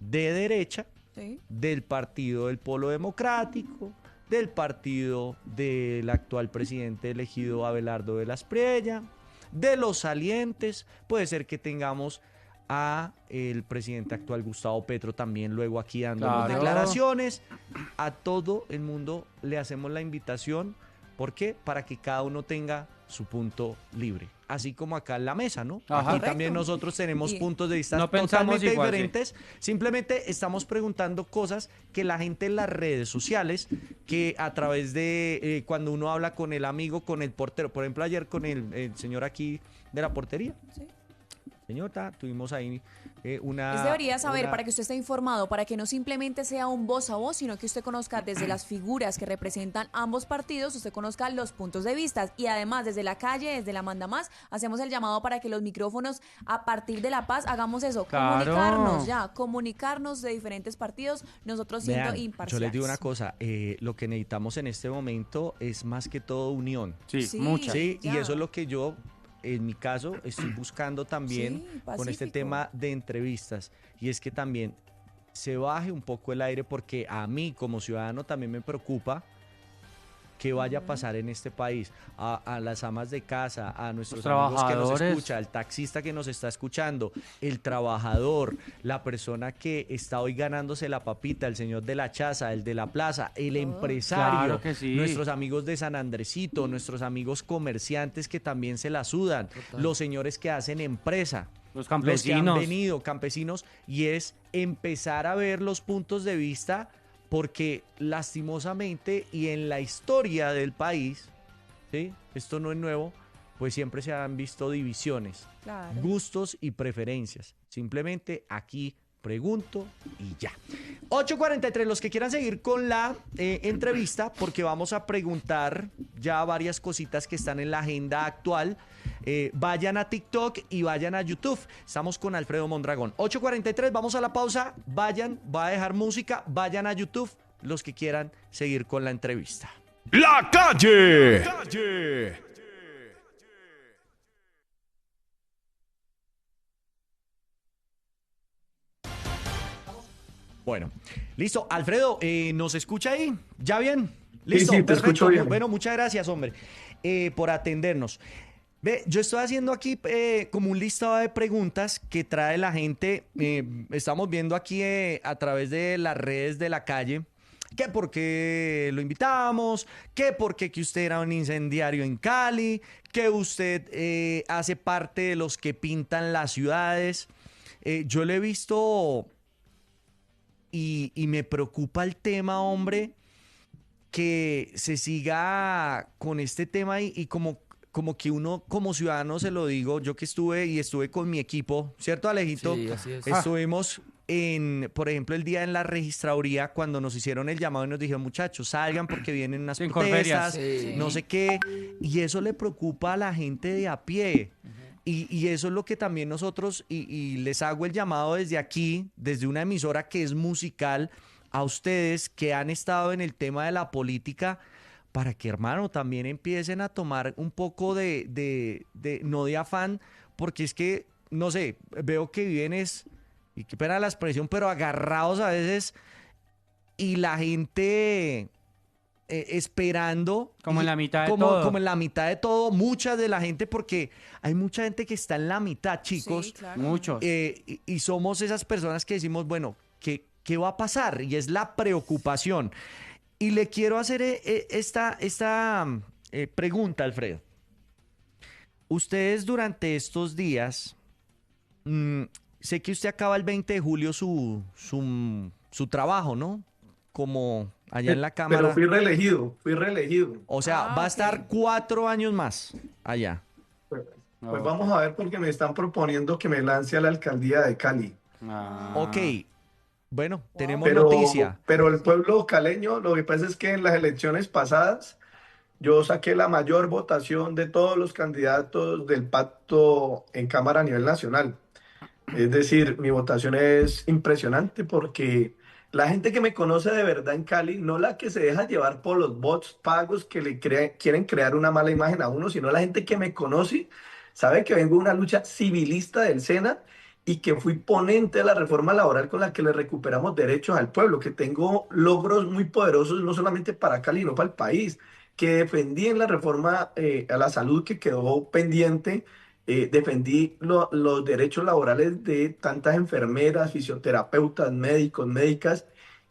de derecha, Sí. del partido del Polo Democrático, del partido del actual presidente elegido Abelardo de las Priella, de los salientes. Puede ser que tengamos a el presidente actual Gustavo Petro también luego aquí dándonos Claro. declaraciones. A todo el mundo le hacemos la invitación. ¿Por qué? Para que cada uno tenga su punto libre. Así como acá en la mesa, ¿no? Ajá. Aquí Correcto. también nosotros tenemos Y- puntos de vista No pensamos totalmente igual, sí. diferentes. Simplemente estamos preguntando cosas que la gente en las redes sociales, que a través de cuando uno habla con el amigo, con el portero, por ejemplo ayer con el señor aquí de la portería, Sí. señorita, tuvimos ahí una... Usted debería saber una- para que usted esté informado, para que no simplemente sea un voz a voz, sino que usted conozca desde las figuras que representan ambos partidos, usted conozca los puntos de vista. Y además, desde la calle, desde la Manda Más, hacemos el llamado para que los micrófonos, a partir de La Paz, hagamos eso, Claro. comunicarnos de diferentes partidos, nosotros siendo Vean, imparciales. yo les digo una cosa, lo que necesitamos en este momento es más que todo unión. Sí, Sí. mucha. Sí, y Ya. eso es lo que yo, en mi caso, estoy buscando también Sí, con este pacífico. tema de entrevistas. Y es que también se baje un poco el aire porque a mí como ciudadano también me preocupa qué vaya a pasar en este país. A las amas de casa, a nuestros Los amigos que nos trabajadores. escucha, al taxista que nos está escuchando, el trabajador, la persona que está hoy ganándose la papita, el señor de la chaza, el de la plaza, el empresario, Claro que sí. nuestros amigos de San Andresito, nuestros amigos comerciantes que también se la sudan, los señores que hacen empresa. Los Los que han campesinos. venido, campesinos, y es empezar a ver los puntos de vista porque lastimosamente y en la historia del país, ¿sí? Esto no es nuevo, pues siempre se han visto divisiones, Claro. gustos y preferencias. Simplemente aquí pregunto y ya. 8:43, los que quieran seguir con la entrevista, porque vamos a preguntar ya varias cositas que están en la agenda actual. Vayan a TikTok y vayan a YouTube. Estamos con Alfredo Mondragón. 8:43, vamos a la pausa. Vayan, va a dejar música. Vayan a YouTube, los que quieran seguir con la entrevista. La calle. La calle. Bueno, listo. Alfredo, ¿nos escucha ahí? ¿Ya bien? Listo, Sí, te perfecto. escucho bien. Bueno, muchas gracias, hombre, por atendernos. Ve, yo estoy haciendo aquí como un listado de preguntas que trae la gente. Estamos viendo aquí a través de las redes de la calle. Que por qué lo invitamos, que por qué que usted era un incendiario en Cali, que usted hace parte de los que pintan las ciudades. Yo le he visto y me preocupa el tema, hombre, que se siga con este tema y como que uno como ciudadano, se lo digo, yo que estuve con mi equipo, ¿cierto, Alejito? Sí, así es. Estuvimos por ejemplo, el día en la registraduría cuando nos hicieron el llamado y nos dijeron, muchachos, salgan porque vienen unas Sí, protestas, sí. no sé qué, y eso le preocupa a la gente de a pie. Y eso es lo que también nosotros, y les hago el llamado desde aquí, desde una emisora que es musical, a ustedes que han estado en el tema de la política, para que, hermano, también empiecen a tomar un poco no de afán, porque es que, no sé, veo que viven y qué pena la expresión, pero agarrados a veces, y la gente esperando. Como en la mitad de como, todo. Como en la mitad de todo, mucha de la gente, porque hay mucha gente que está en la mitad, chicos. Sí, claro. Muchos. Y somos esas personas que decimos, bueno, ¿qué va a pasar? Y es la preocupación. Y le quiero hacer esta pregunta, Alfredo. Ustedes durante estos días, sé que usted acaba el 20 de julio su trabajo, ¿no? Como allá en la Cámara. Pero fui reelegido. O sea, va a estar 4 años más allá. Pues vamos a ver porque me están proponiendo que me lance a la alcaldía de Cali. Ok, bueno, tenemos Pero, noticia. pero el pueblo caleño, lo que pasa es que en las elecciones pasadas yo saqué la mayor votación de todos los candidatos del pacto en Cámara a nivel nacional. Es decir, mi votación es impresionante porque la gente que me conoce de verdad en Cali, no la que se deja llevar por los bots pagos que quieren crear una mala imagen a uno, sino la gente que me conoce, sabe que vengo de una lucha civilista del SENA y que fui ponente de la reforma laboral con la que le recuperamos derechos al pueblo, que tengo logros muy poderosos no solamente para Cali, sino para el país, que defendí en la reforma a la salud que quedó pendiente. Defendí los derechos laborales de tantas enfermeras, fisioterapeutas, médicos, médicas,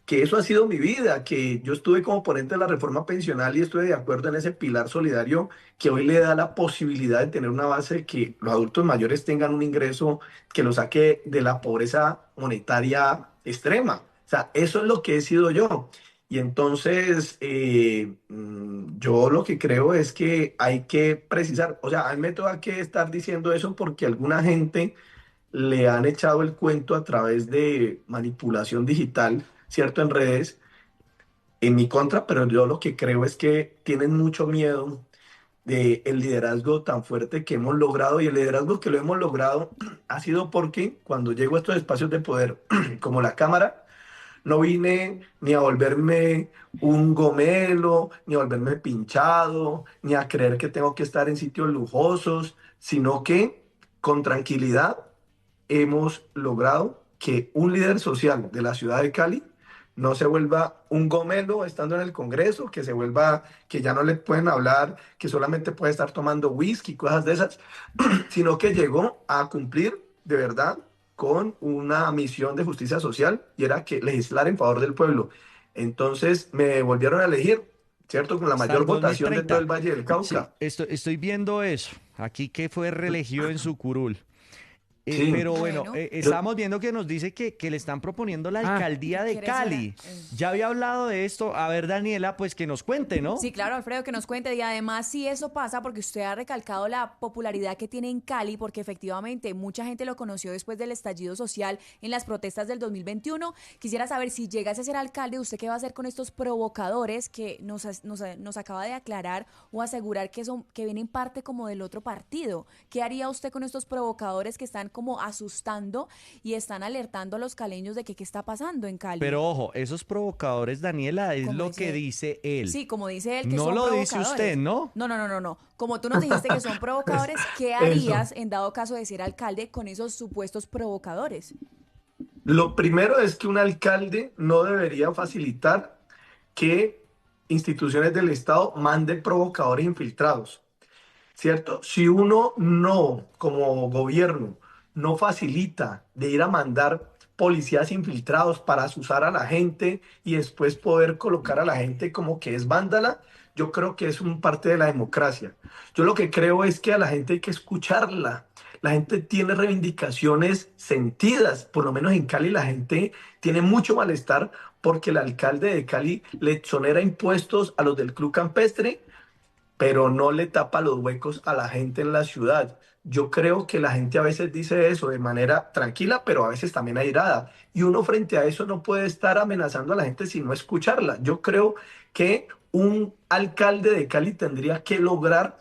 que eso ha sido mi vida, que yo estuve como ponente de la reforma pensional y estuve de acuerdo en ese pilar solidario que hoy le da la posibilidad de tener una base de que los adultos mayores tengan un ingreso que los saque de la pobreza monetaria extrema. O sea, eso es lo que he sido yo. Y entonces, yo lo que creo es que hay que precisar, o sea, a mí me toca que estar diciendo eso porque alguna gente le han echado el cuento a través de manipulación digital, ¿cierto? En redes, en mi contra, pero yo lo que creo es que tienen mucho miedo del liderazgo tan fuerte que hemos logrado y el liderazgo que lo hemos logrado ha sido porque cuando llego a estos espacios de poder, como la Cámara, no vine ni a volverme un gomelo, ni a volverme pinchado, ni a creer que tengo que estar en sitios lujosos, sino que con tranquilidad hemos logrado que un líder social de la ciudad de Cali no se vuelva un gomelo estando en el Congreso, que se vuelva, que ya no le pueden hablar, que solamente puede estar tomando whisky, cosas de esas, sino que llegó a cumplir de verdad con una misión de justicia social y era que legislar en favor del pueblo. Entonces me volvieron a elegir, ¿cierto? Con la Hasta mayor el votación de 2030. todo el Valle del Sí, Cauca. estoy viendo eso. Aquí que fue reelegido en su curul. Sí, Pero bueno, Bueno, yo- estábamos viendo que nos dice que le están proponiendo la Ah, alcaldía de ¿quieres ir Cali. Ya había hablado de esto. A ver, Daniela, pues que nos cuente, ¿no? Sí, claro, Alfredo, que nos cuente. Y además, si eso pasa, porque usted ha recalcado la popularidad que tiene en Cali, porque efectivamente mucha gente lo conoció después del estallido social en las protestas del 2021. Quisiera saber si llegase a ser alcalde, ¿usted qué va a hacer con estos provocadores que nos acaba de aclarar o asegurar que vienen parte como del otro partido? ¿Qué haría usted con estos provocadores que están como asustando y están alertando a los caleños de que qué está pasando en Cali? Pero ojo, esos provocadores, Daniela, es Como lo que dice, dice él. sí, como dice él, que No son lo dice usted, provocadores. ¿no? No, no, no, no, no. Como tú nos dijiste que son provocadores, ¿qué eso. harías en dado caso de ser alcalde con esos supuestos provocadores? Lo primero es que un alcalde no debería facilitar que instituciones del Estado manden provocadores infiltrados. ¿Cierto? Si uno no, como gobierno, no facilita de ir a mandar policías infiltrados para asusar a la gente y después poder colocar a la gente como que es vándala, yo creo que es un parte de la democracia. Yo lo que creo es que a la gente hay que escucharla. La gente tiene reivindicaciones sentidas, por lo menos en Cali la gente tiene mucho malestar porque el alcalde de Cali le exonera impuestos a los del Club Campestre, pero no le tapa los huecos a la gente en la ciudad. Yo creo que la gente a veces dice eso de manera tranquila, pero a veces también airada. Y uno frente a eso no puede estar amenazando a la gente sino escucharla. Yo creo que un alcalde de Cali tendría que lograr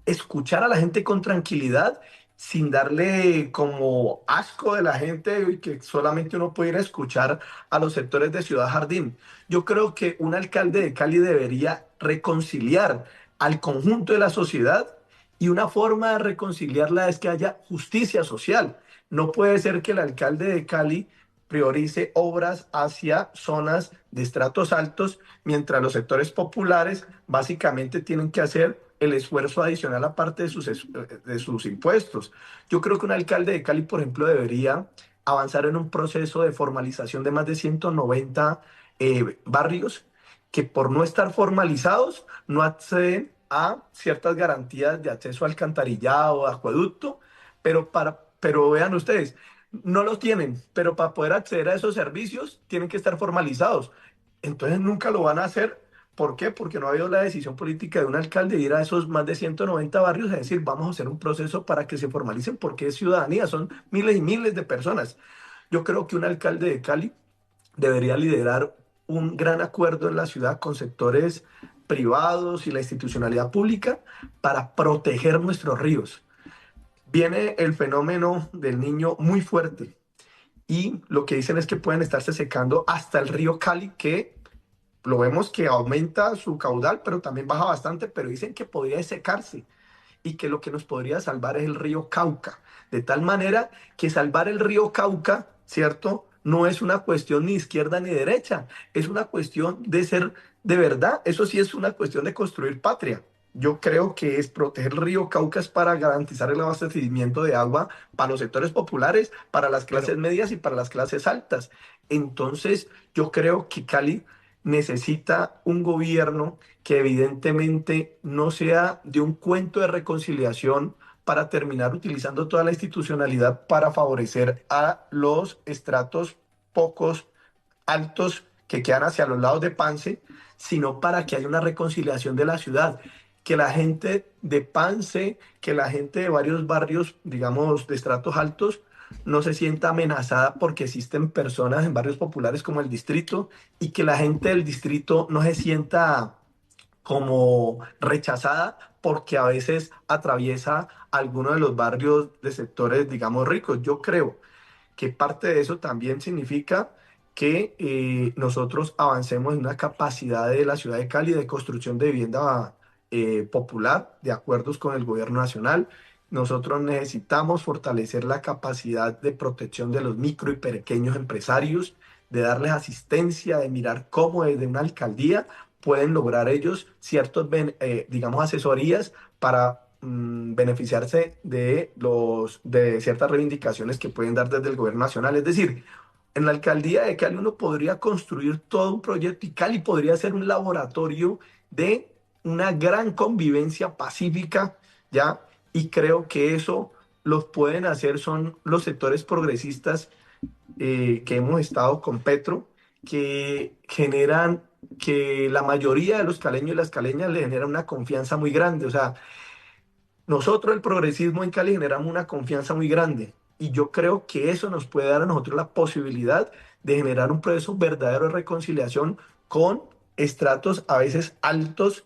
escuchar a la gente con tranquilidad, sin darle como asco de la gente y que solamente uno puede ir a escuchar a los sectores de Ciudad Jardín. Yo creo que un alcalde de Cali debería reconciliar al conjunto de la sociedad y una forma de reconciliarla es que haya justicia social. No puede ser que el alcalde de Cali priorice obras hacia zonas de estratos altos, mientras los sectores populares básicamente tienen que hacer el esfuerzo adicional aparte de sus impuestos. Yo creo que un alcalde de Cali, por ejemplo, debería avanzar en un proceso de formalización de más de 190 barrios que por no estar formalizados no acceden a ciertas garantías de acceso a alcantarillado, a acueducto, pero vean ustedes, no los tienen, pero para poder acceder a esos servicios tienen que estar formalizados. Entonces nunca lo van a hacer. ¿Por qué? Porque no ha habido la decisión política de un alcalde de ir a esos más de 190 barrios a decir, vamos a hacer un proceso para que se formalicen, porque es ciudadanía, son miles y miles de personas. Yo creo que un alcalde de Cali debería liderar un gran acuerdo en la ciudad con sectores privados y la institucionalidad pública para proteger nuestros ríos. Viene el fenómeno del niño muy fuerte y lo que dicen es que pueden estarse secando hasta el río Cali, que lo vemos que aumenta su caudal, pero también baja bastante, pero dicen que podría secarse y que lo que nos podría salvar es el río Cauca. De tal manera que salvar el río Cauca, ¿cierto? No es una cuestión ni izquierda ni derecha, es una cuestión de ser de verdad, eso sí es una cuestión de construir patria. Yo creo que es proteger el río Caucas para garantizar el abastecimiento de agua para los sectores populares, para las Pero, clases medias y para las clases altas. Entonces, yo creo que Cali necesita un gobierno que evidentemente no sea de un cuento de reconciliación para terminar utilizando toda la institucionalidad para favorecer a los estratos pocos altos que quedan hacia los lados de Pance, sino para que haya una reconciliación de la ciudad, que la gente de Pance, que la gente de varios barrios, digamos, de estratos altos, no se sienta amenazada porque existen personas en barrios populares como el distrito y que la gente del distrito no se sienta como rechazada porque a veces atraviesa alguno de los barrios de sectores, digamos, ricos. Yo creo que parte de eso también significa que nosotros avancemos en una capacidad de la ciudad de Cali de construcción de vivienda popular, de acuerdos con el gobierno nacional. Nosotros necesitamos fortalecer la capacidad de protección de los micro y pequeños empresarios, de darles asistencia, de mirar cómo desde una alcaldía pueden lograr ellos ciertos, digamos, asesorías para beneficiarse de ciertas reivindicaciones que pueden dar desde el gobierno nacional. Es decir, en la alcaldía de Cali uno podría construir todo un proyecto y Cali podría ser un laboratorio de una gran convivencia pacífica, ¿ya? Y creo que eso los pueden hacer son los sectores progresistas que hemos estado con Petro, que generan que la mayoría de los caleños y las caleñas le generan una confianza muy grande. O sea, nosotros el progresismo en Cali generamos una confianza muy grande y yo creo que eso nos puede dar a nosotros la posibilidad de generar un proceso verdadero de reconciliación con estratos a veces altos,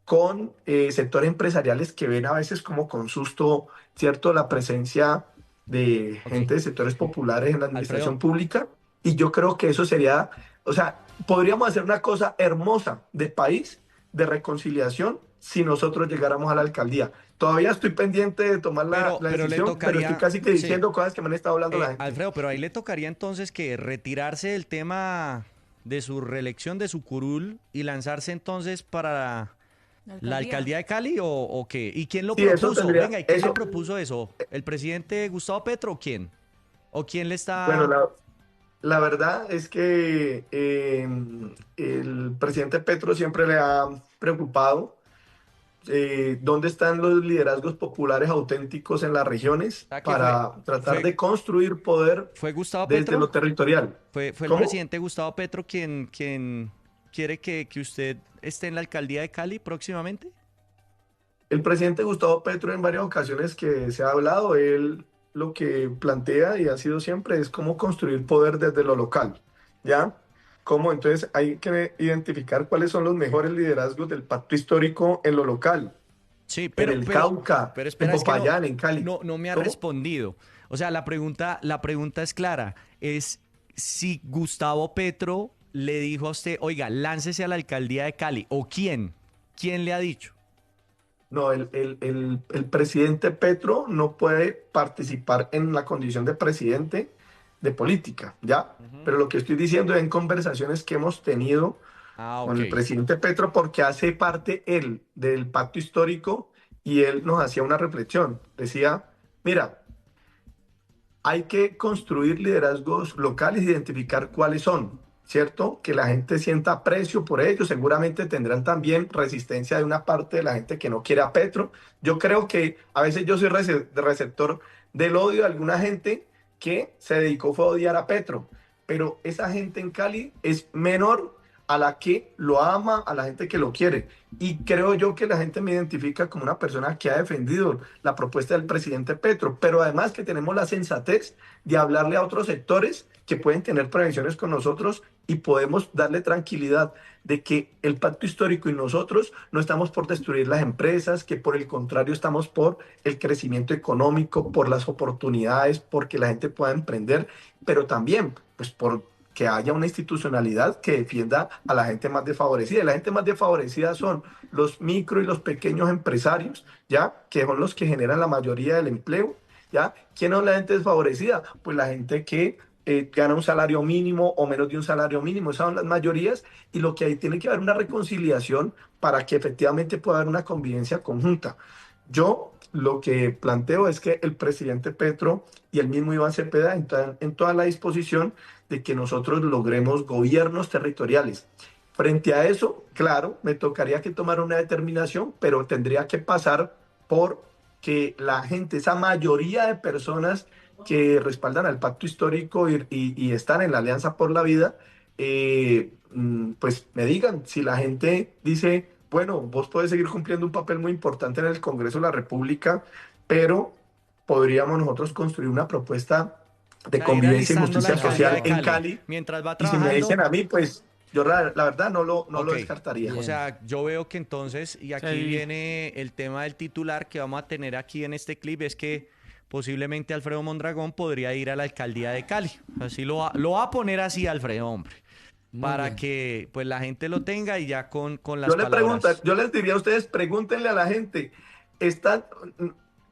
con sectores empresariales que ven a veces como con susto, ¿cierto?, la presencia de Ok. gente de sectores populares en la Alfredo, administración pública. Y yo creo que eso sería, o sea, podríamos hacer una cosa hermosa de país, de reconciliación, si nosotros llegáramos a la alcaldía. Todavía estoy pendiente de tomar la pero le decisión, pero estoy tocaría, casi que sí, diciendo cosas que me han estado hablando la gente. Alfredo, pero ahí le tocaría entonces que retirarse del tema de su reelección, de su curul, y lanzarse entonces para La la alcaldía. alcaldía de Cali o qué. ¿Y quién lo Sí, eso propuso? tendría, Venga, ¿y quién le eso, propuso eso? ¿El presidente Gustavo Petro o quién? ¿O quién le bueno, está...? la verdad es que el presidente Petro siempre le ha preocupado dónde están los liderazgos populares auténticos en las regiones ¿Sabes qué para tratar fue, de construir poder fue Gustavo desde Petro? lo territorial. ¿Fue el ¿Cómo? presidente Gustavo Petro quien quiere que usted esté en la alcaldía de Cali próximamente? El presidente Gustavo Petro en varias ocasiones que se ha hablado, él lo que plantea y ha sido siempre es cómo construir poder desde lo local, ¿ya? Cómo entonces hay que identificar cuáles son los mejores liderazgos del pacto histórico en lo local, Sí, en el Cauca, pero en espera, es que Popayán, en Cali. no me ha ¿Cómo? respondido. O sea, la pregunta es clara. Es si Gustavo Petro le dijo a usted, oiga, láncese a la alcaldía de Cali. ¿O quién? ¿Quién le ha dicho? No, el presidente Petro no puede participar en la condición de presidente de política, ¿ya? Ujú. Pero lo que estoy diciendo es en conversaciones que hemos tenido Ah, con ok. el presidente Petro porque hace parte él del pacto histórico y él nos hacía una reflexión. Decía, mira, hay que construir liderazgos locales, identificar cuáles son, ¿cierto? Que la gente sienta aprecio por ellos. Seguramente tendrán también resistencia de una parte de la gente que no quiere a Petro. Yo creo que a veces yo soy receptor del odio de alguna gente que se dedicó fue a odiar a Petro, pero esa gente en Cali es menor a la que lo ama, a la gente que lo quiere. Y creo yo que la gente me identifica como una persona que ha defendido la propuesta del presidente Petro, pero además que tenemos la sensatez de hablarle a otros sectores que pueden tener prevenciones con nosotros y podemos darle tranquilidad de que el pacto histórico y nosotros no estamos por destruir las empresas, que por el contrario estamos por el crecimiento económico, por las oportunidades, porque la gente pueda emprender, pero también pues por que haya una institucionalidad que defienda a la gente más desfavorecida. Y la gente más desfavorecida son los micro y los pequeños empresarios, ¿ya? Que son los que generan la mayoría del empleo, ¿ya? ¿Quién es la gente desfavorecida? Pues la gente que gana un salario mínimo o menos de un salario mínimo. Esas son las mayorías y lo que hay tiene que haber una reconciliación para que efectivamente pueda haber una convivencia conjunta. Yo lo que planteo es que el presidente Petro y el mismo Iván Cepeda están en toda la disposición de que nosotros logremos gobiernos territoriales. Frente a eso, claro, me tocaría que tomar una determinación, pero tendría que pasar por que la gente, esa mayoría de personas que respaldan al pacto histórico y están en la Alianza por la Vida, pues me digan si la gente dice, bueno, vos podés seguir cumpliendo un papel muy importante en el Congreso de la República, pero podríamos nosotros construir una propuesta O de sea, ir convivencia y alistando la justicia alcaldía social de en Cali. Cali. Mientras va Y si me trabajando, dicen a mí, pues yo la verdad no lo ok. descartaría. O sea, yo veo que entonces, y aquí Sí. viene el tema del titular que vamos a tener aquí en este clip, es que posiblemente Alfredo Mondragón podría ir a la alcaldía de Cali. Así lo va a poner así, Alfredo, hombre, para que pues la gente lo tenga y ya con las Yo le pregunto, palabras. yo les diría a ustedes, pregúntenle a la gente, ¿están,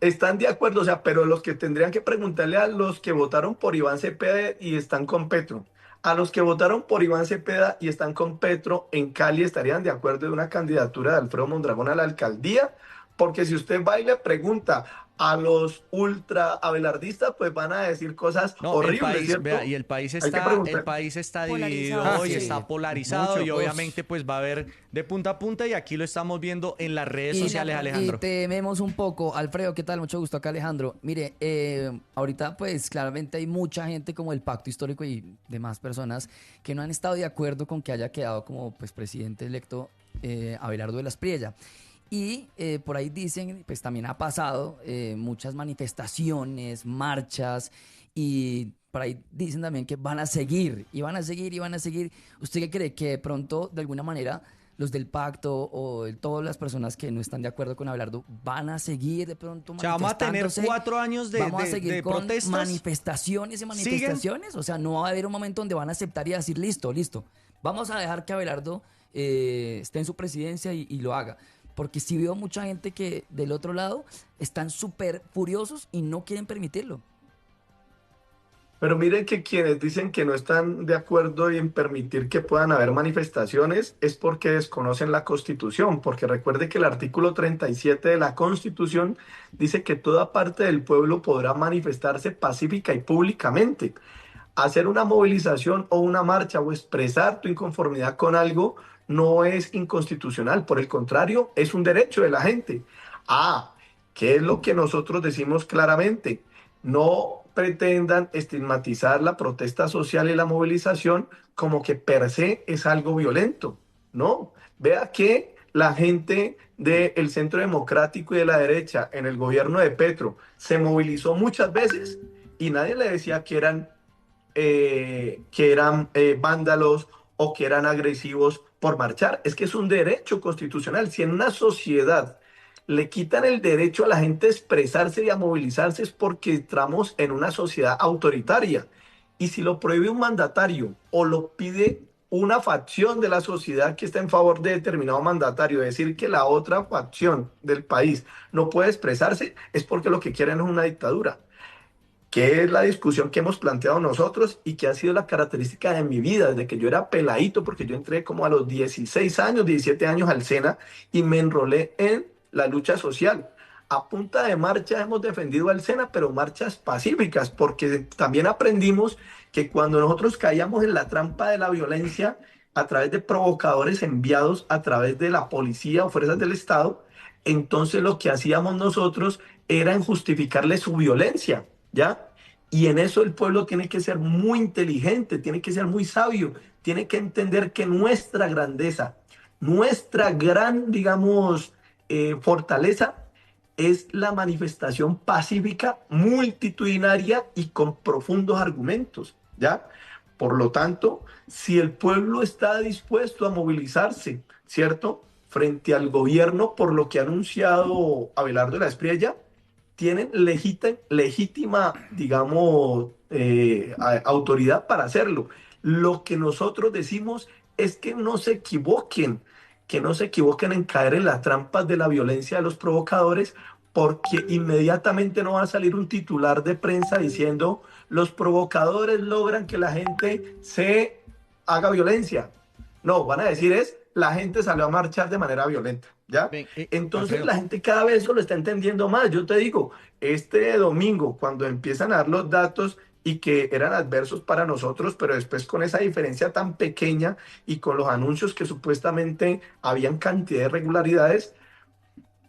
están de acuerdo? O sea, pero los que tendrían que preguntarle a los que votaron por Iván Cepeda y están con Petro. A los que votaron por Iván Cepeda y están con Petro en Cali, ¿estarían de acuerdo de una candidatura de Alfredo Mondragón a la alcaldía? Porque si usted va y le pregunta a los ultra abelardistas, pues van a decir cosas No, el horribles, país, vea, ¿cierto? y Hay que el preguntar. país está Polarizado, dividido y sí. está polarizado Mucho, y pues. obviamente pues va a haber de punta a punta y aquí lo estamos viendo en las redes Y, sociales, y Alejandro. tememos un poco. Alfredo, ¿qué tal? Mucho gusto acá, Alejandro. Mire, ahorita pues claramente hay mucha gente como el Pacto Histórico y demás personas que no han estado de acuerdo con que haya quedado como pues presidente electo Abelardo de la Espriella. Y por ahí dicen, pues también ha pasado muchas manifestaciones, marchas y por ahí dicen también que van a seguir y van a seguir y van a seguir. ¿Usted qué cree? Que de pronto, de alguna manera, los del pacto o todas las personas que no están de acuerdo con Abelardo van a seguir de pronto O sea, vamos a tener manifestándose? 4 años Vamos a seguir de con protestas. manifestaciones y manifestaciones. O sea, no va a haber un momento donde van a aceptar y decir, listo, listo. Vamos a dejar que Abelardo esté en su presidencia y lo haga. Porque sí veo mucha gente que del otro lado están súper furiosos y no quieren permitirlo. Pero miren que quienes dicen que no están de acuerdo en permitir que puedan haber manifestaciones es porque desconocen la Constitución, porque recuerde que el artículo 37 de la Constitución dice que toda parte del pueblo podrá manifestarse pacífica y públicamente. Hacer una movilización o una marcha o expresar tu inconformidad con algo no es inconstitucional, por el contrario, es un derecho de la gente. Ah, ¿qué es lo que nosotros decimos claramente? No pretendan estigmatizar la protesta social y la movilización como que per se es algo violento, ¿no? Vea que la gente del Centro Democrático y de la derecha en el gobierno de Petro se movilizó muchas veces y nadie le decía que eran vándalos o que eran agresivos por marchar. Es que es un derecho constitucional. Si en una sociedad le quitan el derecho a la gente a expresarse y a movilizarse es porque entramos en una sociedad autoritaria. Y si lo prohíbe un mandatario o lo pide una facción de la sociedad que está en favor de determinado mandatario, decir que la otra facción del país no puede expresarse, es porque lo que quieren es una dictadura, que es la discusión que hemos planteado nosotros y que ha sido la característica de mi vida desde que yo era peladito, porque yo entré como a los 16 años, 17 años al SENA y me enrolé en la lucha social. A punta de marcha hemos defendido al SENA, pero marchas pacíficas, porque también aprendimos que cuando nosotros caíamos en la trampa de la violencia a través de provocadores enviados a través de la policía o fuerzas del Estado, entonces lo que hacíamos nosotros era en justificarle su violencia, ¿ya? Y en eso el pueblo tiene que ser muy inteligente, tiene que ser muy sabio, tiene que entender que nuestra grandeza, nuestra gran, digamos, fortaleza es la manifestación pacífica, multitudinaria y con profundos argumentos, ¿ya? Por lo tanto, si el pueblo está dispuesto a movilizarse, ¿cierto? Frente al gobierno por lo que ha anunciado Abelardo de la Espriella, tienen legítima, digamos, autoridad para hacerlo. Lo que nosotros decimos es que no se equivoquen en caer en las trampas de la violencia de los provocadores, porque inmediatamente no va a salir un titular de prensa diciendo los provocadores logran que la gente se haga violencia. No, van a decir es la gente salió a marchar de manera violenta, ¿ya? Ven, Entonces Alfredo. la gente cada vez eso lo está entendiendo más. Yo te digo, este domingo, cuando empiezan a dar los datos y que eran adversos para nosotros, pero después con esa diferencia tan pequeña y con los anuncios que supuestamente habían cantidad de irregularidades,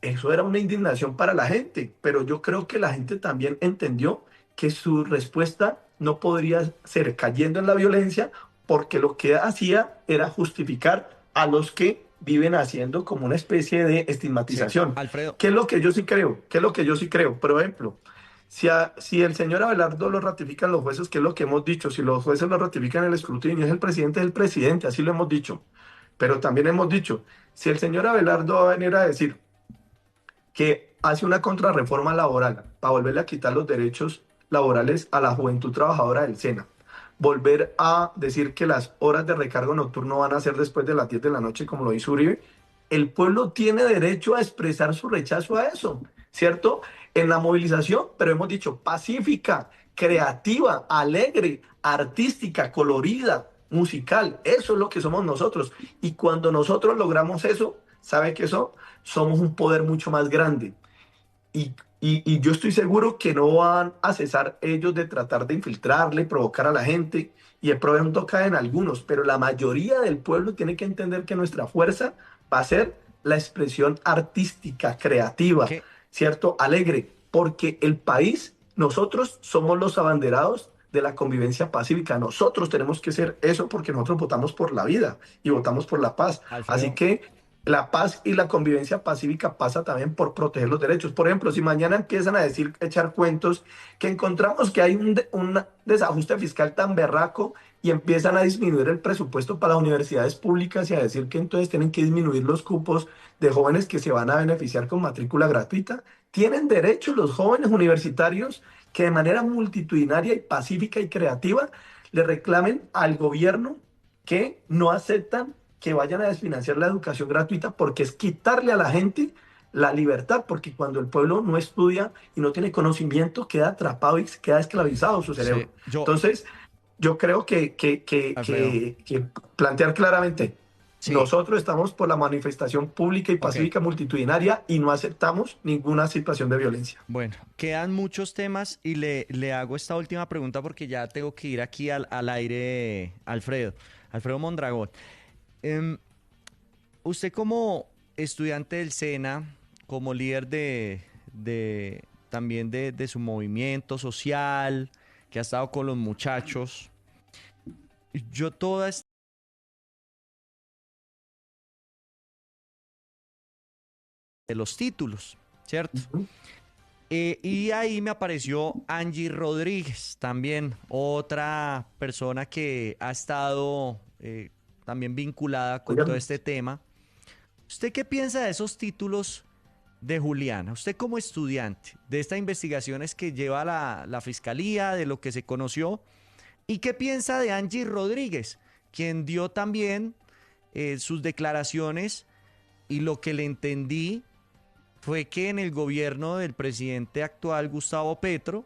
eso era una indignación para la gente, pero yo creo que la gente también entendió que su respuesta no podría ser cayendo en la violencia, porque lo que hacía era justificar a los que viven haciendo como una especie de Sí, estigmatización. Alfredo. ¿Qué es lo que yo sí creo? ¿Qué es lo que yo sí creo? Por ejemplo, si el señor Abelardo lo ratifican los jueces, que es lo que hemos dicho, si los jueces lo ratifican el escrutinio, es el presidente, así lo hemos dicho. Pero también hemos dicho, si el señor Abelardo va a venir a decir que hace una contrarreforma laboral para volverle a quitar los derechos laborales a la juventud trabajadora del SENA, volver a decir que las horas de recargo nocturno van a ser después de las 10 de la noche, como lo hizo Uribe, el pueblo tiene derecho a expresar su rechazo a eso, ¿cierto? En la movilización, pero hemos dicho pacífica, creativa, alegre, artística, colorida, musical. Eso es lo que somos nosotros. Y cuando nosotros logramos eso, sabe que eso somos un poder mucho más grande. Y yo estoy seguro que no van a cesar ellos de tratar de infiltrarle, provocar a la gente, y de pronto caen algunos, pero la mayoría del pueblo tiene que entender que nuestra fuerza va a ser la expresión artística, creativa, ¿Qué? ¿cierto? Alegre, porque el país, nosotros somos los abanderados de la convivencia pacífica. Nosotros tenemos que ser eso porque nosotros votamos por la vida y votamos por la paz. Así Alfredo, que la paz y la convivencia pacífica pasa también por proteger los derechos. Por ejemplo, si mañana empiezan a decir, echar cuentos, que encontramos que hay un desajuste fiscal tan berraco y empiezan a disminuir el presupuesto para las universidades públicas y a decir que entonces tienen que disminuir los cupos de jóvenes que se van a beneficiar con matrícula gratuita, tienen derecho los jóvenes universitarios que de manera multitudinaria y pacífica y creativa le reclamen al gobierno que no aceptan que vayan a desfinanciar la educación gratuita porque es quitarle a la gente la libertad, porque cuando el pueblo no estudia y no tiene conocimiento, queda atrapado y queda esclavizado su cerebro. sí, yo, Entonces, yo creo Alfredo, que plantear claramente, sí, nosotros estamos por la manifestación pública y ok. pacífica multitudinaria y no aceptamos ninguna situación de violencia. Bueno, quedan muchos temas y le hago esta última pregunta porque ya tengo que ir aquí al aire, Alfredo. Alfredo Mondragón. Em, Usted como estudiante del SENA, como líder también de su movimiento social, que ha estado con los muchachos, yo toda de los títulos, ¿cierto? Ujú. Y ahí me apareció Angie Rodríguez, también otra persona que ha estado también vinculada con todo Oigan, este tema. ¿Usted qué piensa de esos títulos de Juliana? Usted como estudiante de estas investigaciones que lleva la fiscalía, de lo que se conoció, ¿y qué piensa de Angie Rodríguez, quien dio también sus declaraciones y lo que le entendí fue que en el gobierno del presidente actual, Gustavo Petro,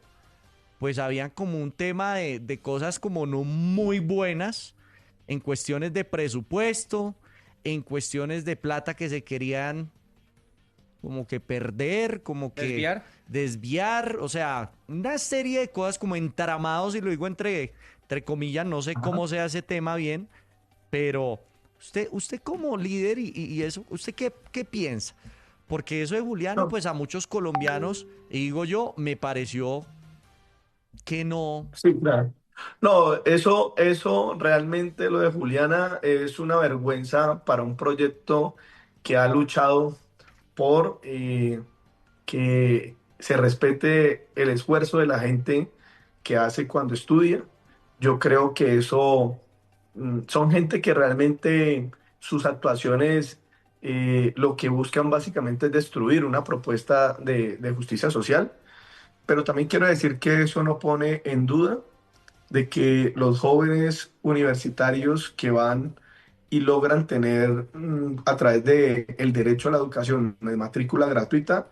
pues habían como un tema de cosas como no muy buenas en cuestiones de presupuesto, en cuestiones de plata que se querían como que perder, como que ¿Desviar? desviar, o sea, una serie de cosas como entramados, y lo digo entre comillas, no sé ajá. cómo sea ese tema bien, pero usted como líder y eso, ¿usted qué piensa? Porque eso de Juliana, No, pues a muchos colombianos, y digo yo, me pareció que no. sí, claro. No, eso realmente lo de Juliana es una vergüenza para un proyecto que ha luchado por que se respete el esfuerzo de la gente que hace cuando estudia. Yo creo que eso son gente que realmente sus actuaciones lo que buscan básicamente es destruir una propuesta de justicia social, pero también quiero decir que eso no pone en duda de que los jóvenes universitarios que van y logran tener a través de el derecho a la educación de matrícula gratuita,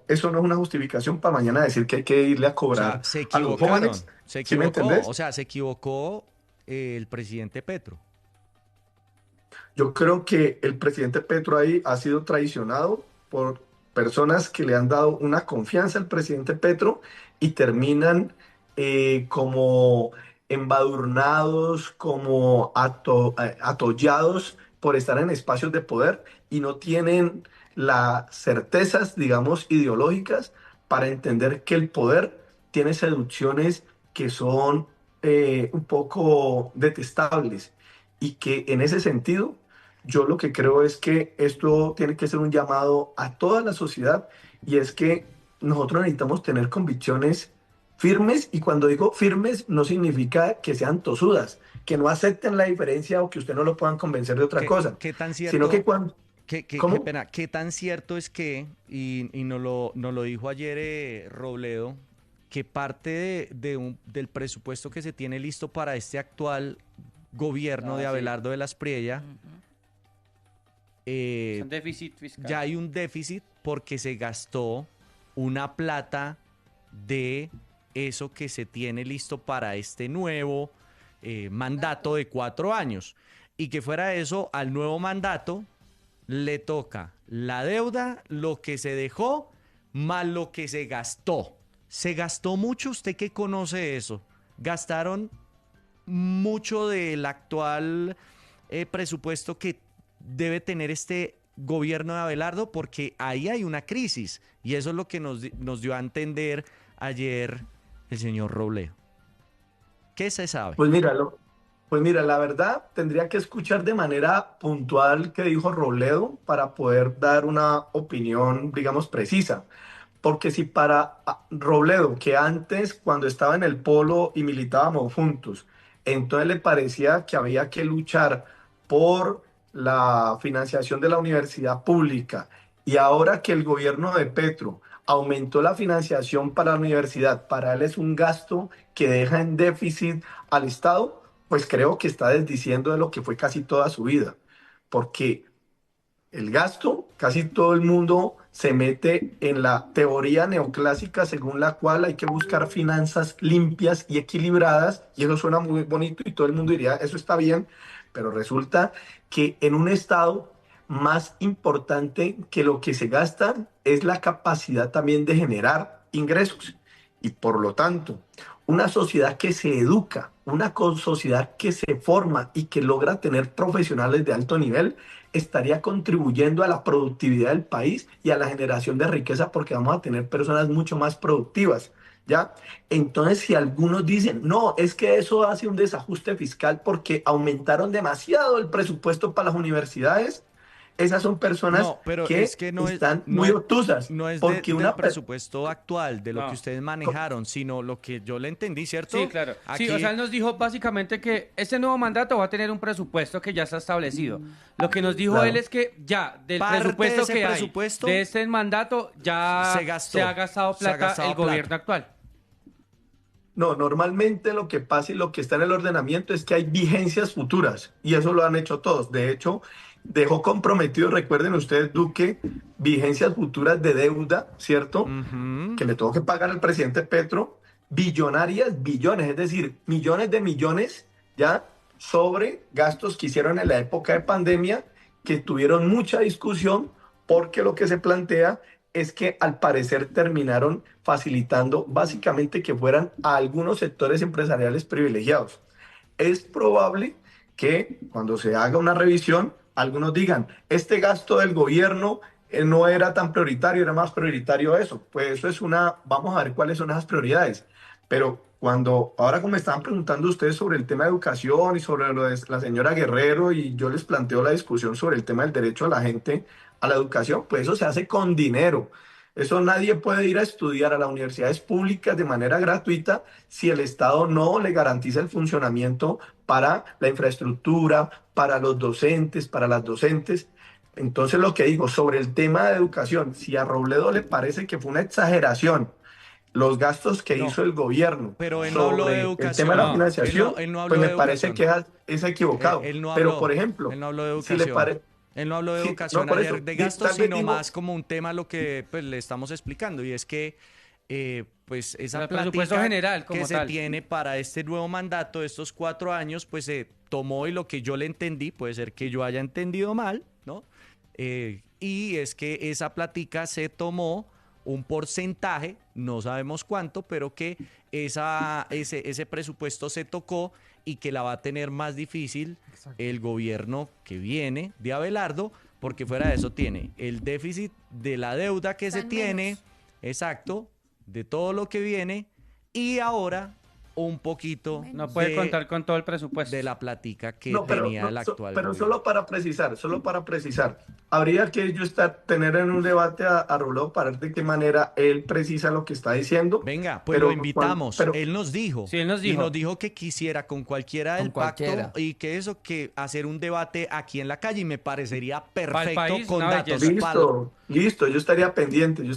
eso no es una justificación para mañana decir que hay que irle a O sea, cobrar a los jóvenes, se ¿sí me equivocó, o entendés? sea, se equivocó el presidente Petro. Yo creo que el presidente Petro ahí ha sido traicionado por personas que le han dado una confianza al presidente Petro y terminan como embadurnados, como atollados por estar en espacios de poder y no tienen las certezas, digamos, ideológicas para entender que el poder tiene seducciones que son un poco detestables y que en ese sentido yo lo que creo es que esto tiene que ser un llamado a toda la sociedad y es que nosotros necesitamos tener convicciones firmes y cuando digo firmes no significa que sean tosudas, que no acepten la diferencia o que usted no lo puedan convencer de otra cosa, ¿Qué tan sino que cierto, cuando... qué ¿Cómo? pena, qué tan cierto es que, y nos lo dijo ayer Robledo, que parte del presupuesto que se tiene listo para este actual gobierno de Ah, sí. Abelardo de la Espriella, Ujú. eh, Son déficit fiscal. ya hay un déficit porque se gastó una plata de eso que se tiene listo para este nuevo mandato de 4 años. Y que fuera eso, al nuevo mandato le toca la deuda, lo que se dejó, más lo que se gastó. ¿Se gastó mucho? ¿Usted qué conoce eso? ¿Gastaron mucho del actual presupuesto que debe tener este gobierno de Abelardo? Porque ahí hay una crisis y eso es lo que nos dio a entender ayer el señor Robledo. ¿Qué se sabe? Pues mira, la verdad tendría que escuchar de manera puntual qué dijo Robledo para poder dar una opinión, digamos, precisa. Porque si para Robledo, que antes cuando estaba en el Polo y militábamos juntos, entonces le parecía que había que luchar por la financiación de la universidad pública y ahora que el gobierno de Petro aumentó la financiación para la universidad, para él es un gasto que deja en déficit al Estado, pues creo que está desdiciendo de lo que fue casi toda su vida. Porque el gasto, casi todo el mundo se mete en la teoría neoclásica según la cual hay que buscar finanzas limpias y equilibradas, y eso suena muy bonito y todo el mundo diría, eso está bien, pero resulta que en un estado más importante que lo que se gasta es la capacidad también de generar ingresos. Y por lo tanto, una sociedad que se educa, una sociedad que se forma y que logra tener profesionales de alto nivel, estaría contribuyendo a la productividad del país y a la generación de riqueza porque vamos a tener personas mucho más productivas, ¿ya? Entonces, si algunos dicen, no, es que eso hace un desajuste fiscal porque aumentaron demasiado el presupuesto para las universidades, esas son personas No, pero que es que están muy obtusas. no es Porque del una presupuesto actual, de lo No. que ustedes manejaron, sino lo que yo le entendí, ¿cierto? Sí, claro. Aquí, Sí, o sea, él nos dijo básicamente que este nuevo mandato va a tener un presupuesto que ya está establecido. Lo que nos dijo Claro. él es que ya del Parte presupuesto de ese que presupuesto hay de este mandato ya se gastó. se ha gastado Se ha plata gastado el plata. gobierno actual. No, normalmente lo que pasa y lo que está en el ordenamiento es que hay vigencias futuras y eso lo han hecho todos. De hecho, dejó comprometido, recuerden ustedes, Duque, vigencias futuras de deuda, ¿cierto? Ujú. Que le tuvo que pagar al presidente Petro, billonarias, billones, es decir, millones de millones, ¿ya? Sobre gastos que hicieron en la época de pandemia, que tuvieron mucha discusión, porque lo que se plantea es que al parecer terminaron facilitando básicamente que fueran a algunos sectores empresariales privilegiados. Es probable que cuando se haga una revisión, algunos digan, este gasto del gobierno no era tan prioritario, era más prioritario eso. Pues eso es vamos a ver cuáles son esas prioridades. Pero ahora como me estaban preguntando ustedes sobre el tema de educación y sobre lo de la señora Guerrero y yo les planteo la discusión sobre el tema del derecho a la gente a la educación, pues eso se hace con dinero. Eso nadie puede ir a estudiar a las universidades públicas de manera gratuita si el Estado no le garantiza el funcionamiento para la infraestructura, para los docentes, para las docentes. Entonces lo que digo sobre el tema de educación, si a Robledo le parece que fue una exageración los gastos que No, hizo el gobierno pero él no habló de sobre el educación. tema de la No, financiación, él no habló pues me de parece educación. que es equivocado. Él no Pero habló, por ejemplo, él no habló de si le educación. parece... Él no habló de Sí, educación no, por ayer eso, de gastos, tal vez sino digo, más como un tema lo que pues, le estamos explicando, y es que pues esa El presupuesto plática general como que se tal. tiene para este nuevo mandato, estos 4 años, pues se tomó y lo que yo le entendí, puede ser que yo haya entendido mal, ¿no? Y es que esa plática se tomó un porcentaje, no sabemos cuánto, pero que ese presupuesto se tocó y que la va a tener más difícil el gobierno que viene de Abelardo, porque fuera de eso tiene el déficit de la deuda que se Está en tiene, menos. exacto, de todo lo que viene, y ahora un poquito No puede contar con todo el presupuesto. de la platica que No, pero, tenía no, el actual pero gobierno. solo para precisar, habría que yo tener en un debate a Robledo para ver de qué manera él precisa lo que está diciendo. Venga, pues pero lo invitamos. pero- Él nos dijo. Sí, él nos Y dijo. nos dijo que quisiera con cualquiera del Con cualquiera. pacto y que eso, que hacer un debate aquí en la calle, y me parecería Pa'l perfecto país, con una datos. belleza. listo, yo estaría pendiente de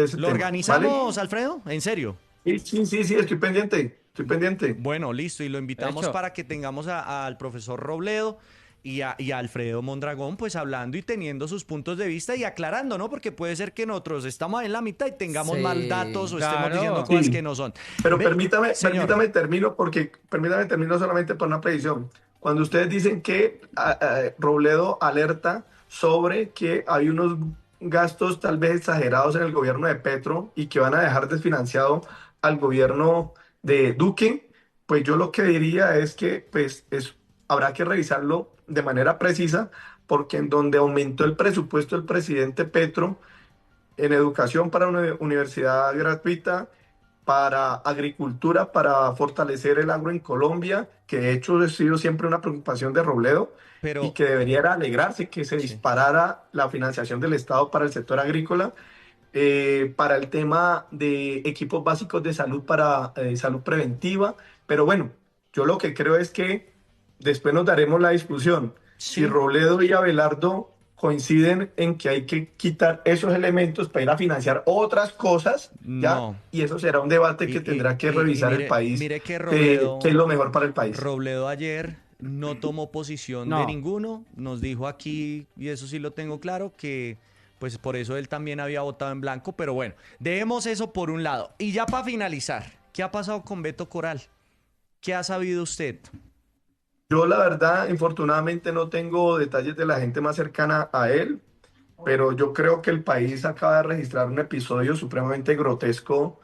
ese ¿Lo tema, organizamos, ¿vale? Alfredo? ¿En serio? Sí, estoy pendiente. Bueno, listo. Y lo invitamos Hecho. para que tengamos al profesor Robledo y a Alfredo Mondragón, pues hablando y teniendo sus puntos de vista y aclarando, ¿no? Porque puede ser que nosotros estamos en la mitad y tengamos Sí, mal datos o estemos claro. diciendo cosas Sí. que no son. Pero Ve, permítame señor. termino solamente por una precisión. Cuando ustedes dicen que Robledo alerta sobre que hay unos gastos tal vez exagerados en el gobierno de Petro y que van a dejar desfinanciado al gobierno de Duque. Pues yo lo que diría es que habrá que revisarlo de manera precisa, porque en donde aumentó el presupuesto del presidente Petro en educación para una universidad gratuita, para agricultura, para fortalecer el agro en Colombia, que de hecho ha sido siempre una preocupación de Robledo y Pero, que debería alegrarse que se sí. disparara la financiación del Estado para el sector agrícola, para el tema de equipos básicos de salud para salud preventiva. Pero bueno, yo lo que creo es que después nos daremos la discusión. Si Sí, Robledo y Abelardo coinciden en que hay que quitar esos elementos para ir a financiar otras cosas, ¿ya? no. Y eso será un debate que tendrá que Y revisar el mire, país, mire que qué es lo mejor para el país. Robledo ayer no tomó posición de No. ninguno, nos dijo aquí, y eso sí lo tengo claro, que pues por eso él también había votado en blanco, pero bueno, dejemos eso por un lado. Y ya para finalizar, ¿qué ha pasado con Beto Coral? ¿Qué ha sabido usted? Yo la verdad, infortunadamente no tengo detalles de la gente más cercana a él, pero yo creo que el país acaba de registrar un episodio supremamente grotesco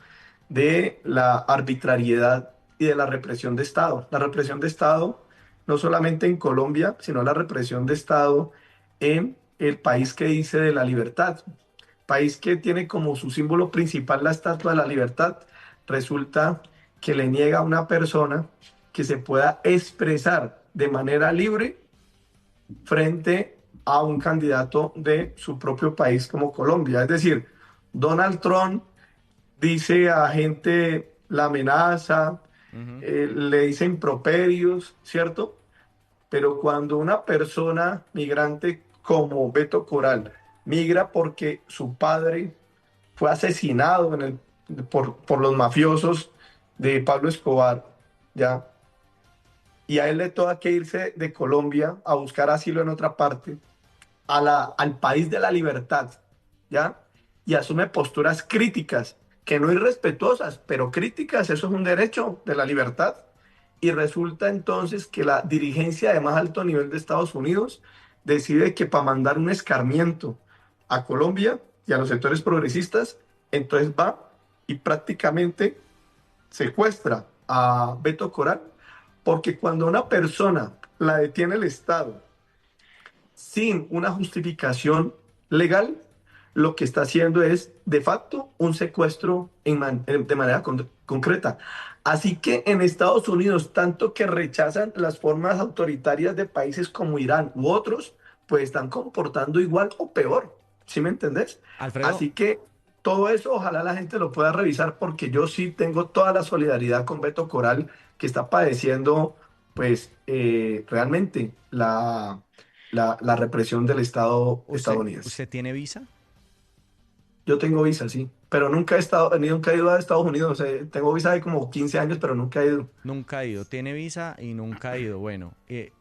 de la arbitrariedad y de la represión de Estado. La represión de Estado, no solamente en Colombia, sino la represión de Estado en el país que dice de la libertad, país que tiene como su símbolo principal la Estatua de la Libertad. Resulta que le niega a una persona que se pueda expresar de manera libre frente a un candidato de su propio país como Colombia. Es decir, Donald Trump dice a gente, la amenaza, Ujú. le dice improperios, ¿cierto? Pero cuando una persona migrante como Beto Coral migra porque su padre fue asesinado por los mafiosos de Pablo Escobar, ¿ya? Y a él le toca que irse de Colombia a buscar asilo en otra parte, al país de la libertad, ¿ya? Y asume posturas críticas, que no irrespetuosas, pero críticas, eso es un derecho de la libertad. Y resulta entonces que la dirigencia de más alto nivel de Estados Unidos decide que para mandar un escarmiento a Colombia y a los sectores progresistas, entonces va y prácticamente secuestra a Beto Coral, porque cuando una persona la detiene el Estado sin una justificación legal, lo que está haciendo es de facto un secuestro de manera concreta. Así que en Estados Unidos, tanto que rechazan las formas autoritarias de países como Irán u otros, pues están comportando igual o peor. ¿Sí me entendés? Alfredo, Así que todo eso ojalá la gente lo pueda revisar, porque yo sí tengo toda la solidaridad con Beto Coral, que está padeciendo pues realmente la represión del Estado estadounidense. ¿usted tiene visa? Yo tengo visa, sí, pero nunca he ido a Estados Unidos. Tengo visa de como 15 años, pero nunca he ido. Nunca ha ido. Tiene visa y nunca ha ido. Bueno, ¿tiene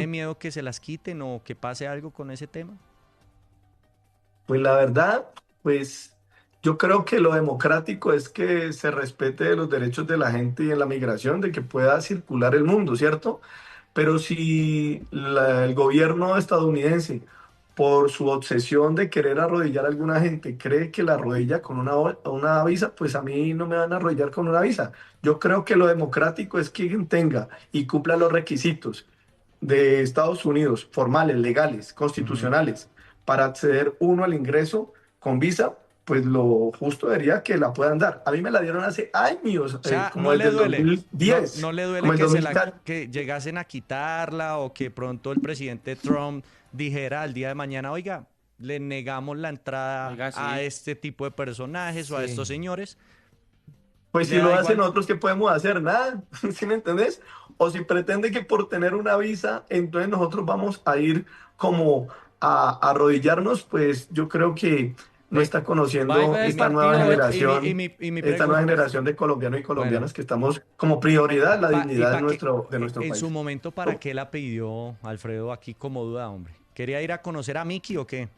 Ujú. miedo que se las quiten o que pase algo con ese tema? Pues la verdad, pues yo creo que lo democrático es que se respete los derechos de la gente y en la migración, de que pueda circular el mundo, ¿cierto? Pero si el gobierno estadounidense, por su obsesión de querer arrodillar a alguna gente, cree que la arrodilla con una visa, pues a mí no me van a arrodillar con una visa. Yo creo que lo democrático es que quien tenga y cumpla los requisitos de Estados Unidos, formales, legales, Ujú. constitucionales, para acceder uno al ingreso con visa, pues lo justo sería que la puedan dar. A mí me la dieron hace años, O sea, como no le desde el duele. No, 2010, no le como duele el que 2000. que llegasen a quitarla o que pronto el presidente Trump dijera al día de mañana, oiga, le negamos la entrada Oiga, a sí. este tipo de personajes o a estos Sí. señores. Pues ¿Le si lo da hacen igual? nosotros, ¿qué podemos hacer? Nada, ¿sí me entendés? O si pretende que por tener una visa, entonces nosotros vamos a ir como a arrodillarnos, pues yo creo que no Ve, está Va a ir conociendo el y mi esta nueva pregunta, generación de colombianos y bueno, colombianas que estamos como prioridad la y dignidad para qué, de nuestro en su país. momento, ¿para qué la pidió Alfredo aquí como duda, hombre? ¿Quería ir a conocer a Mickey o qué?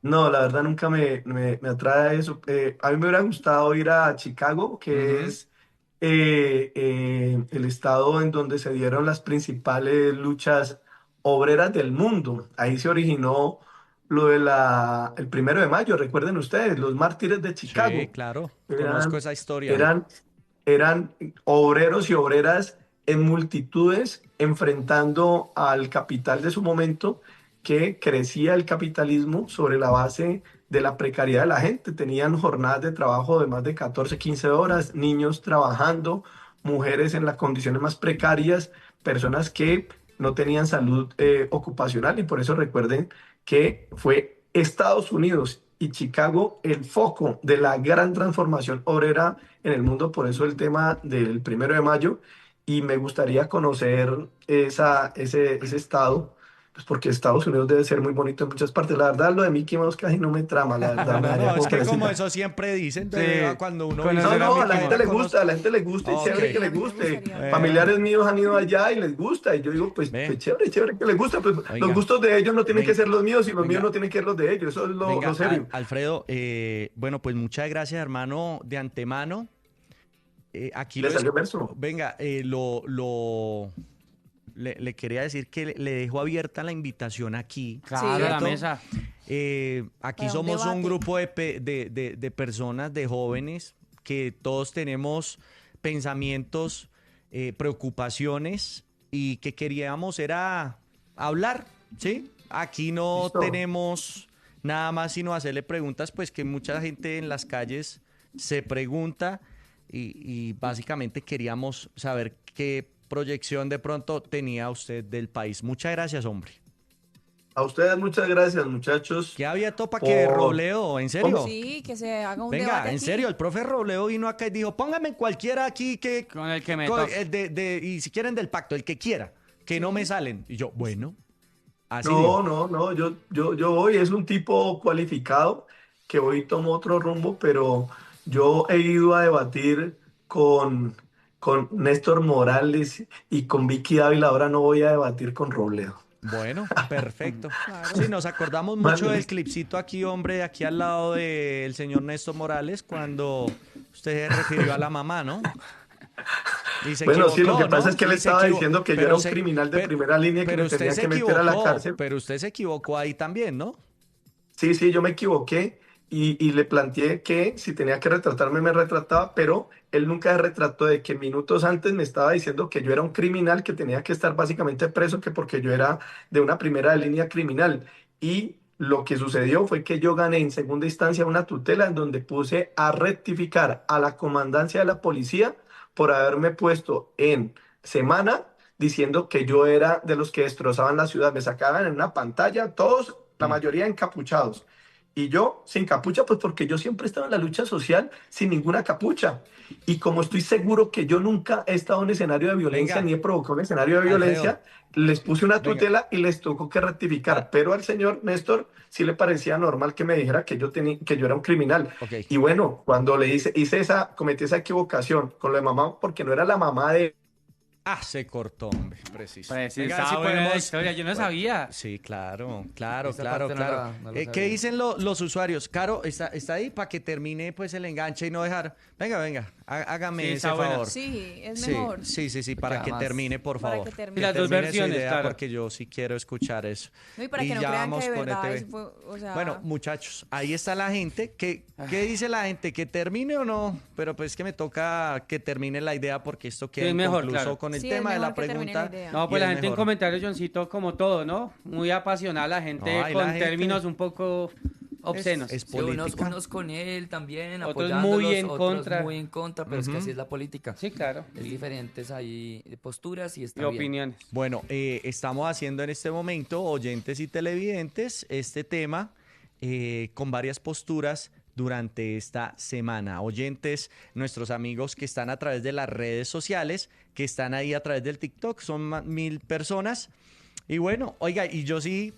No, la verdad nunca me atrae eso. A mí me hubiera gustado ir a Chicago, que Ujú. es el estado en donde se dieron las principales luchas obreras del mundo. Ahí se originó lo de el 1 de mayo, recuerden ustedes, los mártires de Sí, Chicago. claro. Conozco Eran, esa historia. eran, eran obreros y obreras en multitudes enfrentando al capital de su momento, que crecía el capitalismo sobre la base de la precariedad de la gente. Tenían jornadas de trabajo de más de 14, 15 horas, niños trabajando, mujeres en las condiciones más precarias, personas que no tenían salud ocupacional, y por eso recuerden que fue Estados Unidos y Chicago el foco de la gran transformación obrera en el mundo. Por eso el tema del 1 de mayo, y me gustaría conocer ese estado, pues porque Estados Unidos debe ser muy bonito en muchas partes. La verdad, lo de Mickey Mouse casi no me trama, la verdad, me No, daría no, es como que como perecita. eso siempre dicen, Sí. cuando uno Conocer visita No, no, a la Mickey gente le Mouse. gusta, a la gente le gusta, y Ok. chévere que A le mí me guste. gustaría. Familiares míos han ido allá y les gusta, y yo digo, pues, Ve. pues chévere, chévere que les gusta. Pues los Oiga. gustos de ellos no tienen que Venga. ser los míos, y los míos Venga. no tienen que ser los de ellos. Eso es Venga, lo serio. Alfredo, bueno, pues muchas gracias, hermano, de antemano. Aquí Le lo salió verso. venga, le quería decir que le dejo abierta la invitación aquí. Claro, a la ¿cierto? mesa. Aquí Para un somos un debate. grupo de personas, de jóvenes, que todos tenemos pensamientos, preocupaciones, y que queríamos era hablar, ¿sí? Aquí no Listo. tenemos nada más sino hacerle preguntas, pues que mucha gente en las calles se pregunta, y básicamente queríamos saber qué proyección de pronto tenía usted del país. Muchas gracias, hombre. A ustedes muchas gracias, muchachos. ¿Qué había topa que Por- Robledo? ¿En serio? Sí, que se haga un Venga, debate en aquí. serio, el profe Robledo vino acá y dijo, póngame cualquiera aquí que... Con el que me con- toque. y si quieren del pacto, el que quiera, que no me salen. Y yo, bueno, así No, dijo. no, yo hoy es un tipo cualificado que hoy tomó otro rumbo, pero yo he ido a debatir con Néstor Morales y con Vicky Dávila. Ahora no voy a debatir con Robledo. Bueno, perfecto. Sí, nos acordamos mucho Vale. del clipcito aquí, hombre, aquí al lado del señor Néstor Morales, cuando usted se refirió a la mamá, ¿no? Y se Bueno, sí, lo equivocó, que pasa ¿no? es que él Y se estaba equivo- diciendo que yo pero era un se- criminal de pe- primera línea y que pero me usted tenía se que meter a la equivocó, cárcel. pero usted se equivocó ahí también, ¿no? Sí, sí, yo me equivoqué, y le planteé que si tenía que retratarme me retrataba, pero él nunca se retrató de que minutos antes me estaba diciendo que yo era un criminal, que tenía que estar básicamente preso, que porque yo era de una primera línea criminal. Y lo que sucedió fue que yo gané en segunda instancia una tutela en donde puse a rectificar a la comandancia de la policía por haberme puesto en semana diciendo que yo era de los que destrozaban la ciudad. Me sacaban en una pantalla, todos, la mayoría encapuchados. Y yo sin capucha, pues porque yo siempre he estado en la lucha social sin ninguna capucha. Y como estoy seguro que yo nunca he estado en escenario de violencia, Venga. ni he provocado un escenario de Alfredo. violencia, les puse una Venga. tutela y les tocó que rectificar. Ah. Pero al señor Néstor sí le parecía normal que me dijera que que yo era un criminal. Ok. Y bueno, cuando le cometí esa equivocación con lo de mamá, porque no era la mamá de... Ah, se cortó, hombre, preciso. Pues sí, Venga, está si buena la podemos- historia, yo no sabía. Sí, claro, Esa claro. parte no la ¿Qué sabía. dicen los usuarios? Caro, está ahí para que termine pues el enganche y no dejar. Venga, hágame Sí, ese está buena. favor. Sí, es Sí, mejor. sí, para Porque que además- termine, por Para favor. que termine. Y las dos termine su versiones, idea, claro. porque yo sí quiero escuchar eso. No, y para que no ya crean vamos que de con verdad ETV. eso fue, o sea, Bueno, muchachos, ahí está la gente. ¿Qué dice la gente? ¿Que termine o no? Pero pues que me toca que termine la idea, porque esto queda es mejor, inconcluso claro. con el Sí, es tema de la mejor que termine pregunta. la idea. No, y pues la es gente en mejor. comentarios, Johncito, como todo, ¿no? Muy apasionada la gente No, ahí con la gente- términos un poco obscenos. es Sí, unos, política. unos con él también, Otros apoyándolos, muy en otros contra. muy en contra, pero es que así es la política. Sí, claro. Es diferentes ahí posturas y está Y bien. opiniones. Bueno, estamos haciendo en este momento, oyentes y televidentes, este tema con varias posturas durante esta semana. Oyentes, nuestros amigos que están a través de las redes sociales, que están ahí a través del TikTok, son 1000 personas. Y bueno, oiga, y yo sí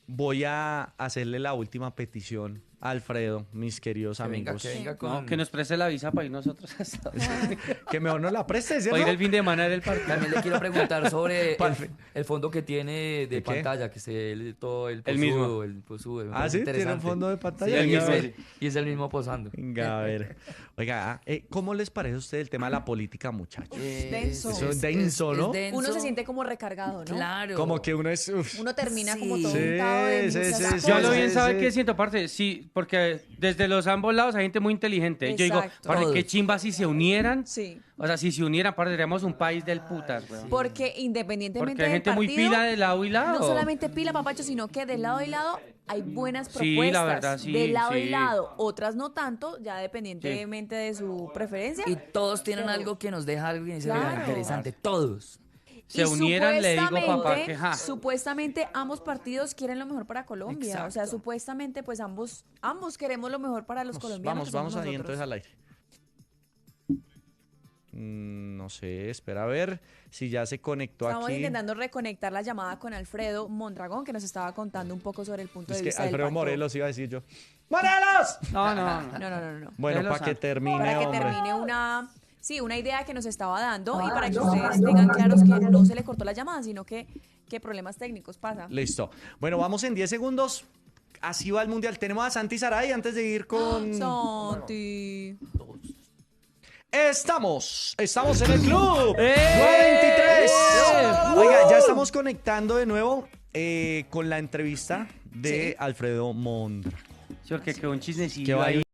voy a hacerle la última petición a Alfredo, mis queridos Que venga, amigos. que venga No, con... que nos preste la visa para ir nosotros a Estados Unidos. Que mejor no la prestes, ¿cierto? Para ir el fin de semana del partido. También le quiero preguntar sobre ¿Cuál? el fondo que tiene ¿De qué? de pantalla, que es todo el posudo, El mismo. el posudo. me Ah, parece sí, tiene un interesante. fondo de Sí, pantalla. y, el es mismo. y es el mismo posando. Venga, a ver. Oiga, ¿cómo les parece a usted el tema de la política, muchachos? Denso. Eso es denso, ¿no? denso. Uno se siente como recargado, ¿no? Claro. Como que uno es... uf. Uno termina como Sí. todo Sí, untado de sí, muchas sí, cosas. sí, Yo lo bien sí, sabe sí. que siento, parte, sí, porque desde los ambos lados hay gente muy inteligente. Yo digo, Exacto. parce, Todos. qué chimba si se unieran. Sí. O sea, si se unieran, parce, seríamos un país del putas, weón. Porque independientemente Porque hay del gente muy partido, pila de lado y lado. no solamente pila, papacho, sino que de lado y lado hay buenas Sí, propuestas. la verdad, sí, de lado y sí. lado, otras no tanto, ya dependientemente de su preferencia. Y todos tienen Pero- algo que nos deja algo Claro. interesante. Todos. Se unieran, le digo, papá, supuestamente- que ja. Supuestamente ambos partidos quieren lo mejor para Colombia. O sea, Exacto. supuestamente pues ambos queremos lo mejor para los colombianos. Vamos, que somos vamos ahí nosotros. entonces al aire. No sé, espera a ver si ya se conectó Estamos aquí. intentando reconectar la llamada con Alfredo Mondragón, que nos estaba contando un poco sobre el punto Es de que vista del Alfredo pacto. Morelos iba a decir yo. ¡Morelos! No, no. No. Bueno, Déjelo para que santo. termine, Para que hombre. termine una idea que nos estaba dando y para que ustedes tengan claros que no se le cortó la llamada, sino que problemas técnicos pasa. Listo. Bueno, vamos en 10 segundos. Así va el Mundial. Tenemos a Santi Saray antes de ir con... Santi. Estamos en el club. ¡Eh! 923. Oiga, ya estamos conectando de nuevo con la entrevista de Alfredo Mondragón. Sí, porque quedó un chisnecillo Que va ahí.